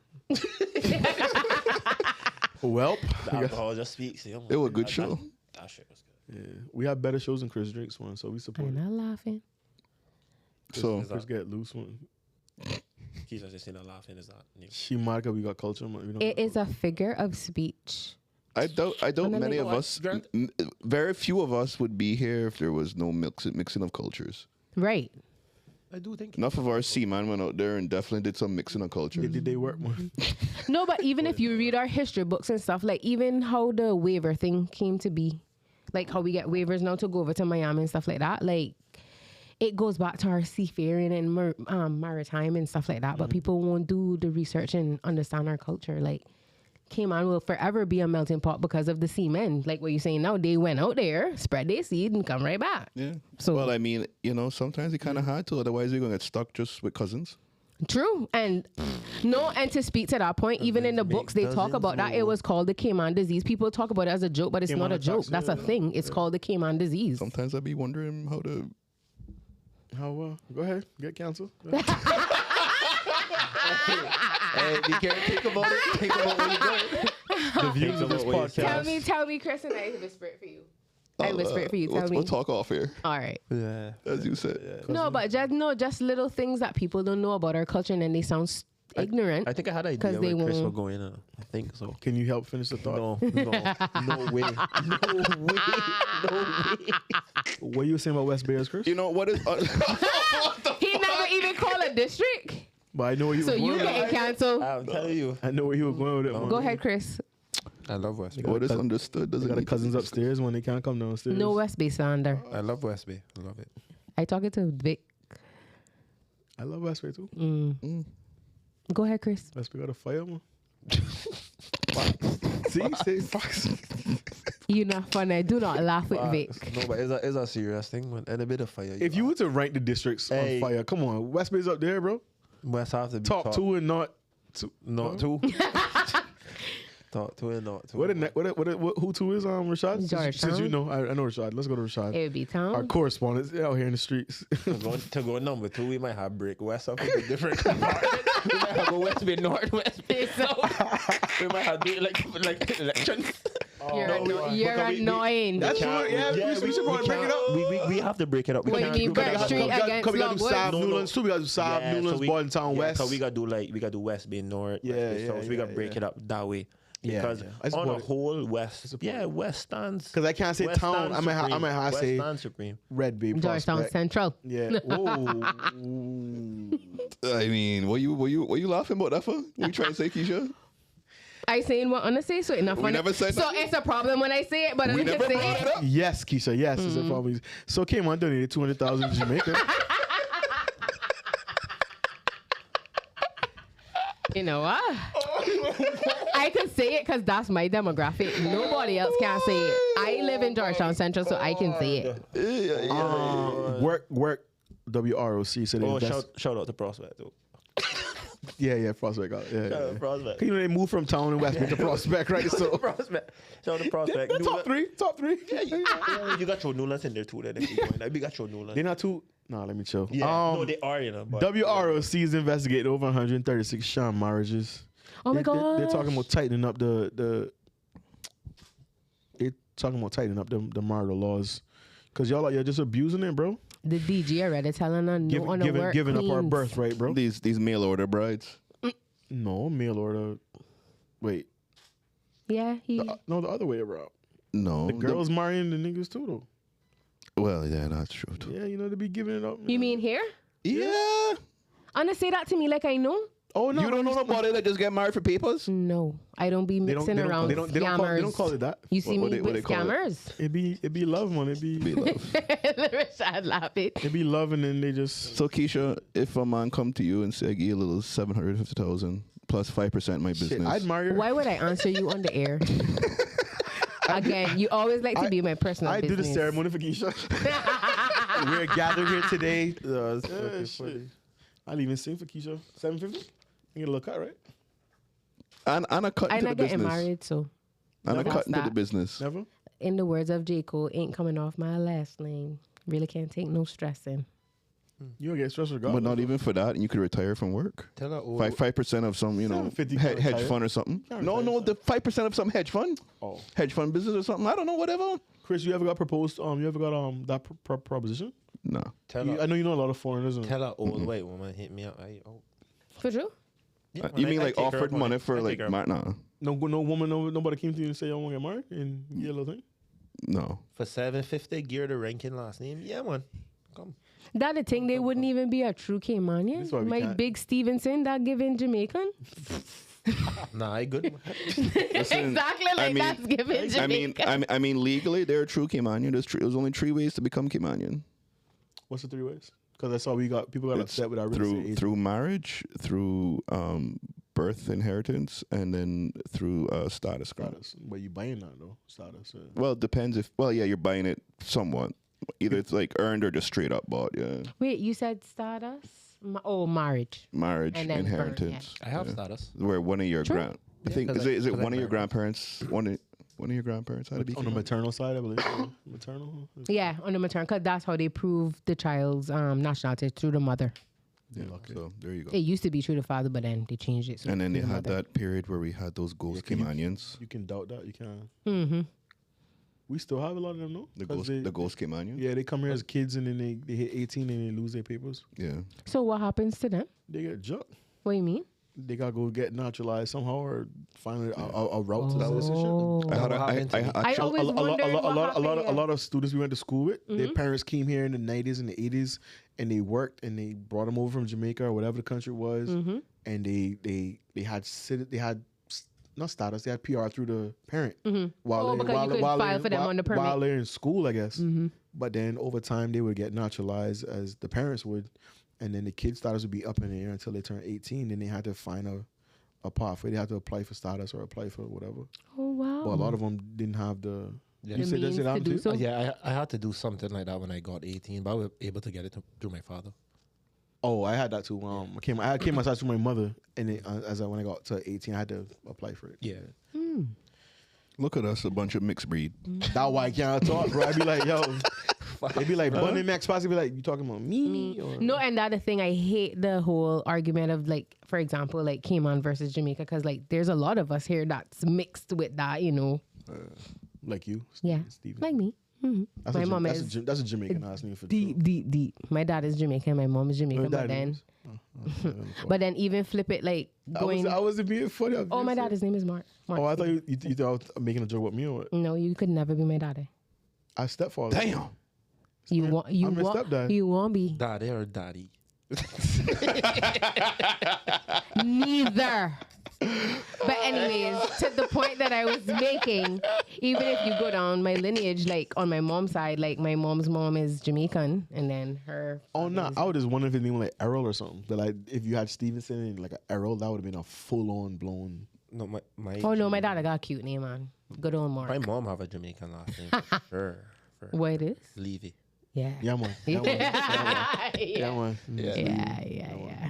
Welp. The alcohol just speaks. You know, It was a good show. That shit was good. Yeah, we have better shows than Chris drinks one, so we support I'm it. not laughing. So Chris get loose one. Keith just saying that laughing is not new. She mark we got culture. Man. We don't It is a figure of speech. I doubt then many they of go, us, Grant? very few of us would be here if there was no mixing of cultures. Right. I do think. Enough of our seaman went out there and definitely did some mixing of cultures. Did they work more? No, but even if you read our history books and stuff, like even how the waiver thing came to be, like how we get waivers now to go over to Miami and stuff like that, like it goes back to our seafaring and maritime and stuff like that. But people won't do the research and understand our culture. Like Cayman will forever be a melting pot because of the seamen. Like what you're saying now, they went out there, spread their seed, and come right back. Yeah. So- Well, I mean, sometimes you kind of had to. Otherwise, you're gonna get stuck just with cousins. True. And no, and to speak to that point, even in the books, they talk about that. It was called the Cayman disease. People talk about it as a joke, but it's Cayman not a joke. attacks, That's a thing. It's called the Cayman disease. Sometimes I'd be wondering how to. How go ahead, get canceled. Go ahead. Hey, be careful. Think about it. Think about where you're going. The views of this Think about what you podcast. Tell me, Chris, and I whisper it for you. I whisper it for you. Tell we'll, me. we'll talk off here, All right. Yeah. as you said. No, but just little things that people don't know about our culture, and then they sound ignorant. I think I had an 'Cause idea they where Chris won't- was going. I think so. Can you help finish the thought? No, no way, no way. What you were saying about West Bay, Chris? You know what is? He never even called a district. But I know where you So was you going. with getting it. canceled. I'm telling you. I know where you were going with it. Man. Go ahead, Chris. I love West Bay. What is understood They doesn't got the need to cousins be upstairs when they can't come downstairs. No West Bay slander. I love West Bay. I love it. I talking to Vic. I love West Bay too. Go ahead, Chris. West Bay got a fire, man. See, Fox. You're not funny. Do not laugh with Vic. No, but it's a serious thing, man. And a bit of fire. If you were to rank the districts Hey. on fire, come on, West Bay's up there, bro. West have to be Top two and not two. not two. Top two and not two. Who two is Rashad? Since Georgetown. you know, I know Rashad. Let's go to Rashad. It would be Our town. correspondent out here in the streets. To go number two, we might have break West up into different compartments. We might have go West Bay North, West Bay South. We might have do like elections. You're annoying. That's what, we should probably break it up. We have to break it up. We What, you can't mean do Burke that. Street against we gotta do Longwood? South No, no. Newlands too. We gotta do South Newlands, Borden Town West. So we gotta do West Bay North, Yeah, West Bay yeah, South. So we gotta yeah, break yeah. it up that way. Yeah, Because yeah. I on support a it. whole West, support West stands. Because I can't say West town. stands I might have West say stands supreme. Red Bay Georgetown Prospect. Central. Yeah. Whoa. I mean, what you laughing about that for? What you trying to say, Keisha? I saying what I say, so enough. We never said So nothing. it's a problem when I say it, but I We can never say brought it it. up. Yes, Keisha. Yes, it's a problem. So Cayman donated 200,000 to Jamaica. You know what? I could say it because that's my demographic. Nobody else can say it. I live in Georgetown Central, so I can say it. Work WROC said they Oh, invest. shout out to Prospect too. Yeah, Prospect got it. Yeah, Shout out yeah. to Prospect. You know they moved from town in West Bay to Prospect, right? So Prospect. Shout out to Prospect. they're top three. Yeah, you got your Newlands in there too. Then if you going, like, we got your Newlands. They're not too. Nah, let me chill. Yeah, no, they are, you know. But WROC is investigating over 136 sham marriages. Oh my They're god. talking about tightening up the talking about tightening up the marital laws, because y'all like, you're just abusing it, bro. The DG already telling her no on the work. Giving up our queens. birthright, bro. These mail order brides. No, mail order. Wait, Yeah, he. no, the other way around. No, The girls marrying the niggas too, though. Well, yeah, that's true. Too. Yeah, you know, they be giving it up. You mean here? Yeah. Anna say that to me like I know. Oh no, You don't know nobody that just get married for papers? No, I don't be mixing around They don't call it that. You see What me they- what with they call it? scammers. It be love, man. It be Rashad laughing. it be love, and then they just. So Keisha, if a man come to you and say, "I give you a little 750,000 plus 5% my business," Shit, I'd marry her. Why would I answer you on the air? Again, you always like to be my personal I do business. the ceremony for Keisha. We're gathered here today. It's fucking funny. I'll even sing for Keisha. 750. You get a little cut, right? and a cut I'm into the not getting business. married, so And a That's cut into the that. business. Never. in the words of J. Cole, ain't coming off my last name. Really can't take no stressing. You don't get stressed regardless. But not even for that, and you could retire from work. Tell her, 5% of some, 750 hedge retire. fund or something. Can't No, retire. the 5% of some hedge fund, Oh, hedge fund business or something. I don't know, whatever. Chris, you ever got proposed? You ever got that proposition? No. tell I her, know you know a lot of foreigners. And tell her old white woman hit me up. For true? Yeah, You I- mean I like take her offered up on money it. for I like take her up. no, no woman, nobody came to you and say, "I want to get married," and get a little thing. no. For 750, gear the ranking last name. Yeah, man. Come. That the thing, they wouldn't even be a true Caymanian. That's why we My can't- big Stevenson, that giving Jamaican. Nah, I good. man. Listen, Exactly like that's giving Jamaican. I mean, legally they're a true Caymanian. There's only 3 ways to become Caymanian. What's the 3 ways? Because I saw people got It's upset with our real estate agent. through marriage, through birth, inheritance, and then through status. Status. But you buying that though? Status. Well, it depends if. Well, yeah, you're buying it somewhat. Either it's like earned or just straight up bought. Yeah, Wait, you said status? Marriage. marriage, And then birth, inheritance. I have yeah. status. Where one of your True. I think 'cause is it 'cause one of your married. grandparents? One of your grandparents had to be On the Caymanian? maternal side, I believe. Maternal. Yeah, on the maternal, because that's how they prove the child's nationality through the mother. Yeah, so there you go. It used to be through the father, but then they changed it. So And then they through the had mother. that period where we had those ghost Yeah, can you- Caymanians. You can doubt that. You can. Mm-hmm. We still have a lot of them, no? The 'Cause ghost Caymanians. Yeah, they come here as kids and then they hit 18 and they lose their papers. Yeah. So what happens to them? They get jumped. What do you mean? They gotta go get naturalized somehow or find a route to citizenship. Oh. I had a, What happened to me? I always wondered what a happened. lot of students we went to school with, their parents came here in the 90s and the 80s and they worked and they brought them over from Jamaica or whatever the country was, Mm-hmm. and they had not status, they had PR through the parent while Oh, they- because you while- could while file they- for them while- on the permit. while they're in school, I guess. Mm-hmm. But then over time they would get naturalized as the parents would, and then the kid status would be up in the air until they turn 18. Then they had to find a pathway. They had to apply for status or apply for whatever. Oh wow. But a lot of them didn't have the. Yeah. You The said that's means it to happened do to you? so? Yeah, I had to do something like that when I got 18, but I was able to get it through my father. Oh, I had that too. I came outside to my mother, and when I got to 18, I had to apply for it. Yeah. Look at us, a bunch of mixed breed. That's why I can't talk, bro. I'd be like, yo, they'd be like, Bunny Max Posse be like, you talking about me? Or? No, and the other thing, I hate the whole argument of like, for example, like Cayman versus Jamaica, because like there's a lot of us here that's mixed with that, you know. Like you, Yeah, Steven. like me. Mm-hmm. That's My a, mom that's, is a, that's a Jamaican last name for deep, deep. My dad is Jamaican, my mom is Jamaican, but then, but then even flip it like going. I wasn't being funny. Oh, my dad, his name is Mark. Mark. Oh, I thought you thought I was making a joke about me or what? No, you could never be my daddy. I stepfather. Damn. You want, you I'm your want, stepdad. you won't be. Daddy or daddy? Neither. But anyways, to the point that I was making, even if you go down my lineage, like on my mom's side, like my mom's mom is Jamaican, and then her. Oh no, I would just wonder if his name was like Errol or something. But like, if you had Stevenson and like an Errol, that would have been a full-on blown. No, my Oh no, my dad got a cute name, man. Good old Mark. my mom have a Jamaican last name for sure. For What it is? Levy. Yeah. Yeah, man. Yeah, man. Yeah, man. Yeah.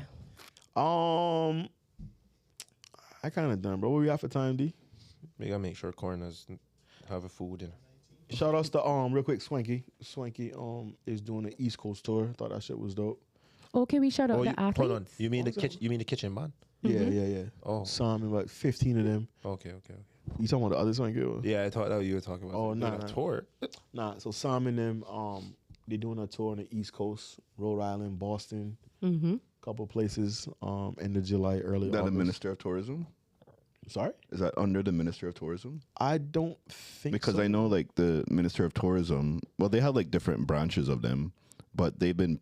I kind of done, bro. What we got for time, D? We gotta make sure corners have a food in. Shout outs to real quick, Swanky. Swanky is doing an East Coast tour. Thought that shit was dope. Okay, we shout out the athletes. hold on. You mean What the was that? kitchen? You mean the kitchen band? Yeah. Oh. Saw him in like 15 of them. Okay. You talking about the other Swank Hill? Yeah, I thought that you were talking about. Oh, doing nah, a nah. tour. Nah, so Sam and them, they doing a tour on the East Coast, Rhode Island, Boston, couple places, end of July, early Is that the August. Minister of Tourism? Sorry? Is that under the Minister of Tourism? I don't think Because so. I know like the Minister of Tourism, well, they have like different branches of them, but they've been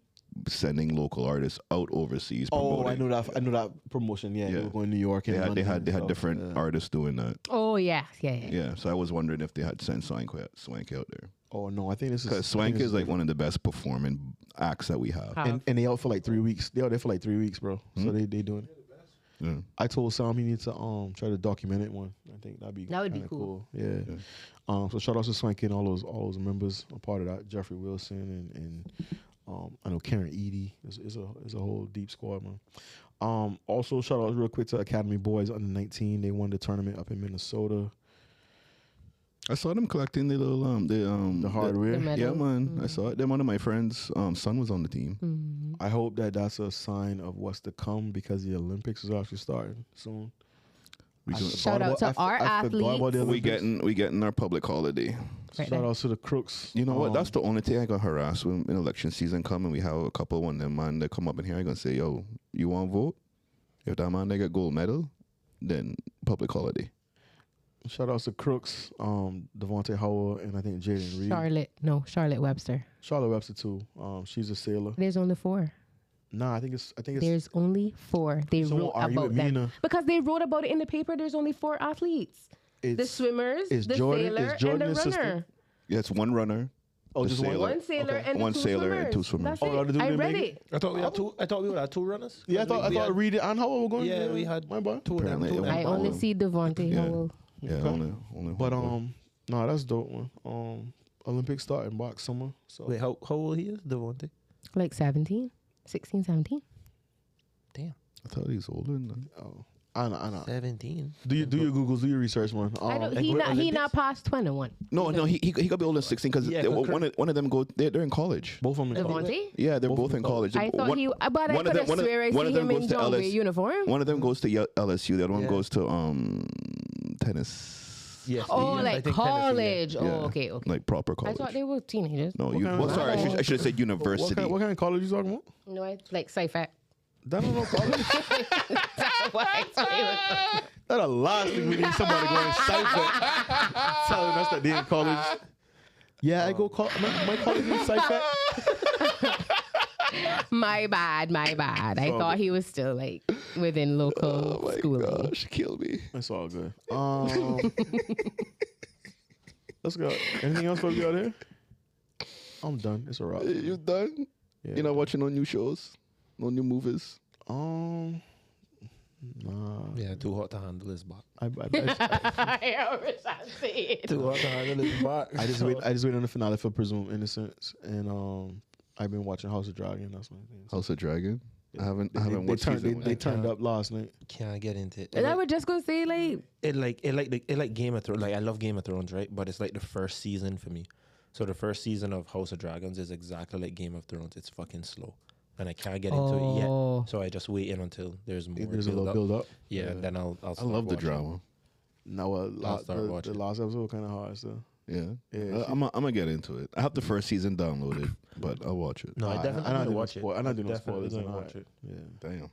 sending local artists out overseas. Oh, promoting. I know that promotion. Yeah, they Yeah. were going to New York and They had London and they had stuff. different Yeah. artists doing that. Oh yeah. Yeah, so I was wondering if they had sent Swank out there Oh no, I think this is because Swank is like one of the best performing acts that we have. and they out for like 3 weeks. They out there for like 3 weeks, bro. So Hmm? they doing it. Yeah. I told Sam he needs to try to document it one. I think that would be kinda cool. Yeah. So shout out to Swanky and all those members a part of that. Jeffrey Wilson and I know Karen Eady is a whole deep squad, man. Also shout out real quick to Academy Boys under 19. They won the tournament up in Minnesota. I saw them collecting the little The hardware. The Yeah, medals. man, I saw it. Then one of my friends' son was on the team. I hope that's a sign of what's to come because the Olympics is actually starting soon. We doing, Shout out to our athletes. we getting our public holiday. Right Shout there. out to the crooks. You know what? That's the only thing I got harassed when election season come and we have a couple one of them man that come up in here. I gonna say, yo, you want to vote? If that man they get gold medal, then public holiday. Shout out to Crooks, Devontae Howard, and I think Jaden Reed. Charlotte Webster. Charlotte Webster too. She's a sailor. There's only 4. Nah, I think it's. There's only 4. They Someone wrote argue about with me them now. because they wrote about it in the paper. There's only 4 athletes: the swimmers, is the Jordan- sailor, is Jordan and the his sister? runner. Yeah, it's one runner. Oh, the just one. sailor. One sailor Okay. and One the 2 sailor swimmers. and 2 swimmers. That's Oh, it. the dude I didn't read make it. it? I thought we had two. I thought we would have 2 runners. Yeah, I thought had Reed and Howard were going. Yeah, we had my boy. 2 of them. Apparently 2 of it them. I was only one. see Devontae Yeah. Howell. Yeah, Okay. only. But one. no, that's dope one. Olympics start in box summer. So Wait, how old he is, Devontae? Like 17, 16, 17. Damn, I thought he was older than that. oh, I know. 17. Do your Googles, do your research, man. I don't, like he with not Olympics? past 21. No, he got to be older than 16 because Yeah, 'cause one of them go. They're in college. Both of them. in college. Devontae? Yeah, they're Both both of in them college. I thought One- he, but I one of could them- have one of- swear I one of see them him goes in to John Gray LS uniform. One of them goes to LSU. The other one Yeah. goes to tennis, Yes. Oh, yes, I like think Tennessee, yeah. college. Yeah. Oh, okay. like proper I college. thought they were teenagers. No, What you. kind Well, of- sorry, I should have said What university. kind of college you talking about? No, it's like sci-fi. That don't know college. What I thought he was- That's the last thing we need somebody going Cypher telling us that they in college. Yeah, I go my college is Cypher. My bad. I thought he was still like within local Oh my schooling. gosh, kill me. That's all good. Let's go. Anything else for you out here? I'm done. It's a wrap. You done? Yeah. You're not watching no new shows, no new movies. Nah. Yeah, too hot to handle this box. I I wish I'd say it. Too hot to handle this box. just wait on the finale for Presumed Innocence, and I've been watching House of Dragon. That's one thing. House of Dragon. I haven't They watched turned, season one. they turned up last night. Can't get into it. And I was just gonna say like It like Game of Thrones. Like I love Game of Thrones, right? But it's like the first season for me. So the first season of House of Dragons is exactly like Game of Thrones. It's fucking slow, and I can't get into it yet. Oh. So I just wait in until there's more. There's a build little up. build up. Yeah, and then I'll I start love the watching. drama. No, start the watching. last episode kind of hard still. Yeah, Yeah, I'm gonna get into it. I have the first season downloaded, but I'll watch it. No, I definitely I'm not gonna doing watch it. I'm not doing no Definitely spoilers. gonna and watch all it. that. Yeah. Damn.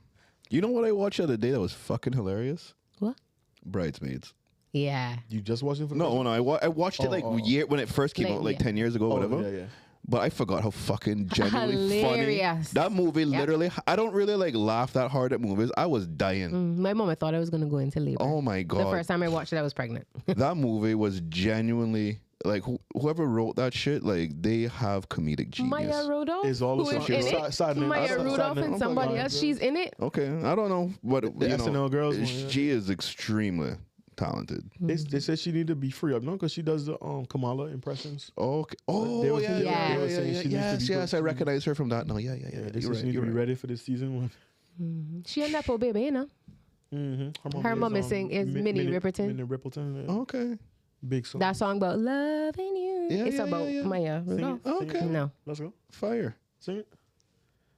You know what I watched the other day that was fucking hilarious? What? Bridesmaids. Yeah. You just watching for the No, I watched it like year when it first came Like, out, like yeah. 10 years ago, whatever. Yeah. But I forgot how fucking genuinely funny Hilarious. that movie. Yep. Literally, I don't really like laugh that hard at movies. I was dying. My mom thought I was gonna go into labor. Oh my The god, first time I watched it, I was pregnant. that movie was genuinely like whoever wrote that shit. Like they have comedic genius. Maya Rudolph. It's all who the is same in shit. it? Side name. Maya Side Rudolph name. and I'm somebody fucking- else. She's in it. Okay, I don't know, but The you know, SNL girls one, yeah. she is extremely talented. They said she need to be free up, no, because she does the Kamala impressions. Okay. Oh, They were yeah, saying- yeah, they were yeah, saying yeah, she needs to yes, be yes. I good. recognize her from that. No, yeah. They You're said right, she need to you're be right. ready for this season one. She ended up a baby, you know. Her mom is Minnie Riperton. Minnie Riperton. Yeah. Okay. Big song. That song about loving you. Yeah, It's yeah, about yeah, yeah. Maya Sing Rudolph. it, sing Okay. it. No. Let's go. Fire. Sing it.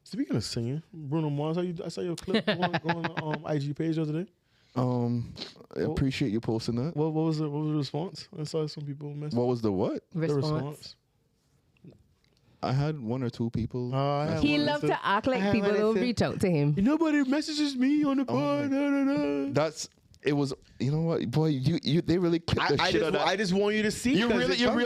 Speaking of singing, Bruno Mars, I saw your clip going on IG page the other day. I appreciate you posting that. What was the response? I saw some people message. What was the what? The Response. I had one or two people. I had He one that loved said- to act I like had people one that don't said, reach out to him. Nobody messages me on the pod. Da, da, da. That's it was. You know what, boy? You they really clipped the shit out of that. I just want you to see. You 'cause really it you comes-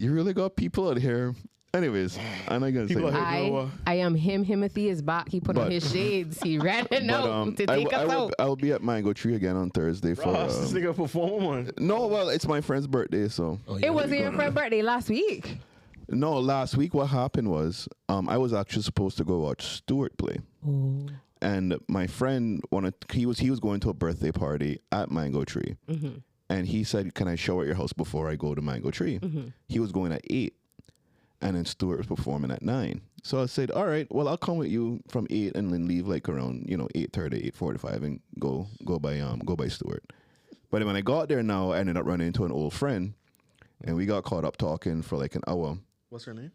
really got people out here. Anyways, I'm not gonna say. People that. out here. I am him. Timothy is back. He put on But- his shades. He ran a note to I take us out. will be at Mango Tree again on Thursday for. Ross, this nigga perform one. No, well, it's my friend's birthday, so. It wasn't your friend's birthday last week. No, last week what happened was I was actually supposed to go watch Stewart play. And my friend he was going to a birthday party at Mango Tree. And he said, "Can I show at your house before I go to Mango Tree?" He was going at 8. And then Stewart was performing at 9. So I said, "All right, well, I'll come with you from 8 and then leave like around, 8:30, 8:45 and go by Stewart." But when I got there now, I ended up running into an old friend and we got caught up talking for like an hour. What's her name?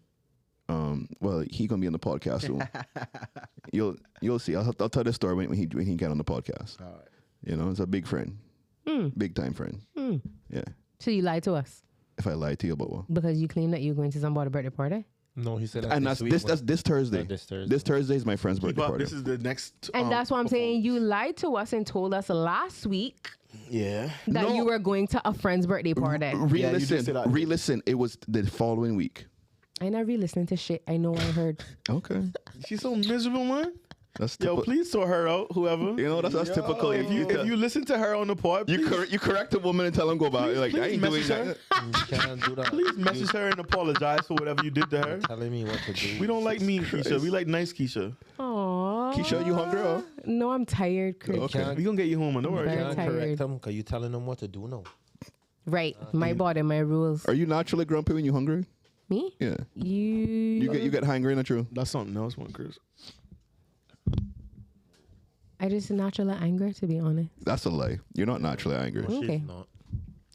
Well, he gonna be on the podcast soon. You'll see. I'll tell the story when he get on the podcast. All right. It's a big friend, big time friend. Yeah. So you lied to us If I lied to you about what? because you claimed that you were going to somebody's birthday party. No, he said. And that's this Thursday. This Thursday. This Thursday is my friend's Keep birthday up. party. This is the next. And that's why I'm saying you lied to us and told us last week Yeah. that No. you were going to a friend's birthday party. Yeah, you did say that. Re-listen. It was the following week. I never really listened to shit. I know I heard. Okay, She's so miserable, man. that's Yo, typical. please sort her out, whoever. That's typical. If you listen to her on the pod, you please, you correct a woman and tell them go back. You're like, I please ain't doing message her. that. You can't do that. Please message her and apologize for whatever you did to her. Telling me what to do. We don't like mean Keisha. We like nice Keisha. Aww. Keisha, you hungry? Or? No, I'm tired, Chris. Okay. We gonna get you home, man. Don't worry. Very Can't tired. correct them because you telling them what to do now. Right. My body, my rules. Are you naturally grumpy when you hungry? Me? Yeah. You You get hungry, not true? That's something else, one, Chris. I just naturally angry, to be honest. That's a lie. You're not naturally angry. Okay. She's not.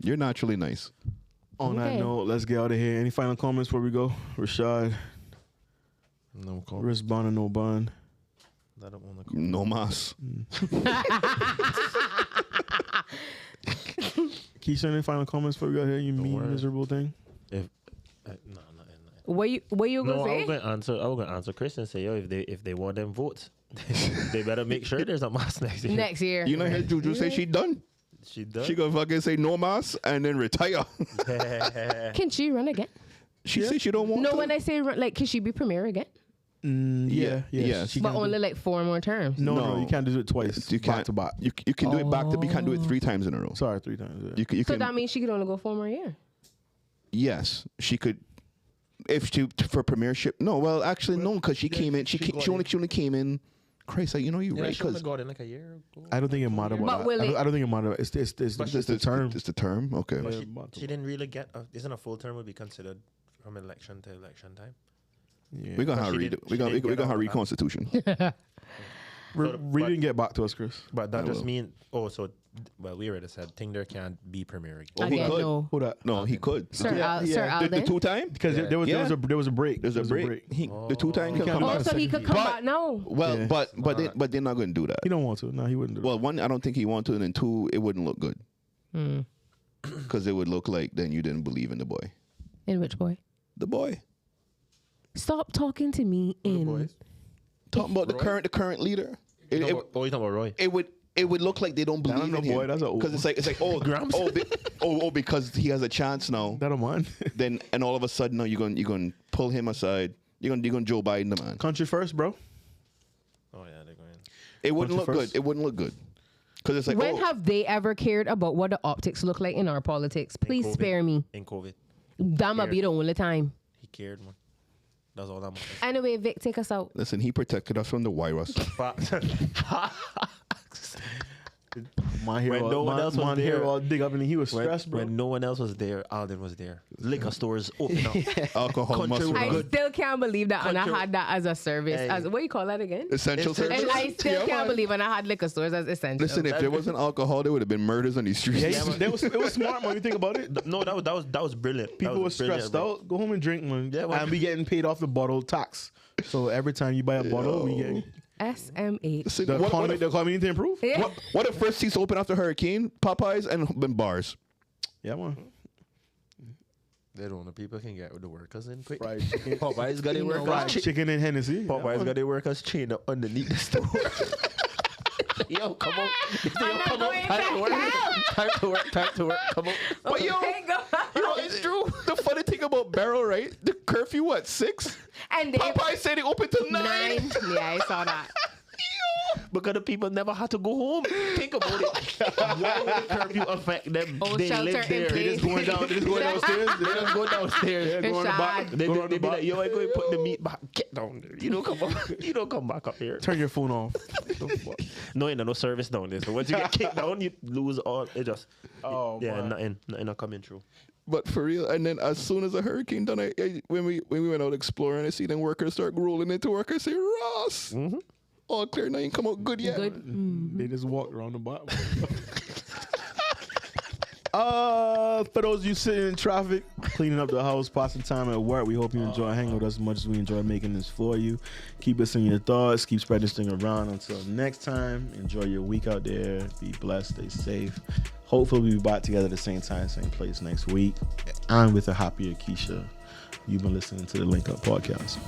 You're naturally nice. On that Okay. note, let's get out of here. Any final comments before we go? Rashad, No call. wrist bond or no bond? I don't want to call. No mas. Keisha, any final comments before we go out here? You mean worry. miserable thing? If no. What you No, gonna I say? was gonna answer Chris and say, yo, if they want them votes, they better make sure there's a mask next year. Next year. You know, hear Juju say she done. She does. She gonna fucking say no mas and then retire. Can she run again? She say she don't want No, to. when I say run, like, can she be premier again? Yeah. Yes. She But can do- only like 4 more terms. No, No. you can't do it twice. You can't back to back. You can do it back to. You can't do it 3 times in a row. Sorry, 3 times. Yeah. You So can. that means she could only go 4 more years. Yes, she could. If she for premiership, no. Well, actually, no, because she came in. She only came in. Christ, you Yeah, right? she only Because got in like a year ago. I don't think it matters But about that. will I it- don't think it matters. It's the term. It's the term. Okay. But Yeah, she, but- she didn't really get. Isn't a full term would be considered from election to election time? Yeah. We're gonna But have she read. didn't- We're she gonna didn't get have all read that. Constitution. We didn't get back to us, Chris. But that I just will. mean. Well, we already said Tinder can't be premier again. Well, he Again, could. no. Who that? No, he could. Sir, Yeah, Sir yeah. The Alden. 2 time. Because there was Yeah. there was a break. There's a break. The 2 time can can't come do Oh, back. that. so he could come But- back now. Well, Yeah. but they're not going to do that. He don't want to. No, he wouldn't do Well, 1, I don't think he wanted to, and then 2, it wouldn't look good because it would look like then you didn't believe in the boy. In which boy? The boy. Stop talking to me in. Talking about the current leader. You talking about Roy? It would look like they don't believe no in him. boy, that's a old because it's like because he has a chance now. that. I don't mind. Then and all of a sudden now you're going to pull him aside. You're going Joe Biden the man. Country first, bro. Oh yeah, they're going. It wouldn't Country look first. good. It wouldn't look good. Because it's like When have they ever cared about what the optics look like in our politics? Please COVID. spare me. In COVID, That might be the only time. he cared, man. That's all I'm. Anyway, Vic, take us out. listen, he protected us from the virus. My hero, When no one else was my hero, there. all dig up and he was stressed, bro. When no one else was there, Alden was there. Liquor stores open up. Alcohol Country must would- I run. still can't believe that Anna Country- had that as a service. Hey. As what do you call that again? Essential It's- services. And I still Yeah, can't man. believe Anna had liquor stores as essential. Listen, if there wasn't alcohol, there would have been murders on these streets. Yeah, it was smart, man. You think about it. No, that was brilliant. That People were was brilliant, stressed bro. out. Go home and drink, man. Yeah, man. And we getting paid off the bottle tax. So every time you buy a bottle, we get. SMH. Listen, The economy need to improve. Yeah. what if first seats open after hurricane? Popeyes and bars. Yeah, man. They don't know people can get with the workers in quick. Fried chicken. Popeyes got their You know workers. what? Chicken and Hennessy. Yeah, Popeyes man. got their workers chained up underneath the store. Yo, come on. Yo, I'm not come on. going Time to work. back Time to work. Time to work. Come on. But yo, Thank God. you know it's true. The funny thing about Barrel, right? The curfew what 6? And they Popeyes said they open till 9. 9. Yeah, I saw that. Because the people never had to go home. Think about it. Why would the curfew affect them? Oh, They shelter live in there. They just going down. They just going downstairs. They just go downstairs. Yeah, go on the back. Rashad. They, Go they, on they the be back. like, yo, I go and put the meat back. Get down there. You don't come back. You don't come back up here. Turn your phone off. The fuck? No, no service down there. So once you get kicked down, you lose all. It just Oh, yeah, man. nothing not coming through. But for real, and then as soon as the hurricane done, when we went out exploring, I see them workers start rolling into work. I say, Ross, all clear now. You come out good yet? Good. They just walked around the bottom. For those of you sitting in traffic, cleaning up the house, passing time at work, we hope you enjoy hanging with us as much as we enjoy making this for you. Keep us in your thoughts. Keep spreading this thing around. Until next time, enjoy your week out there. Be blessed. Stay safe. Hopefully, we'll be back together at the same time, same place next week. I'm with a happier Keisha. You've been listening to the Link Up Podcast.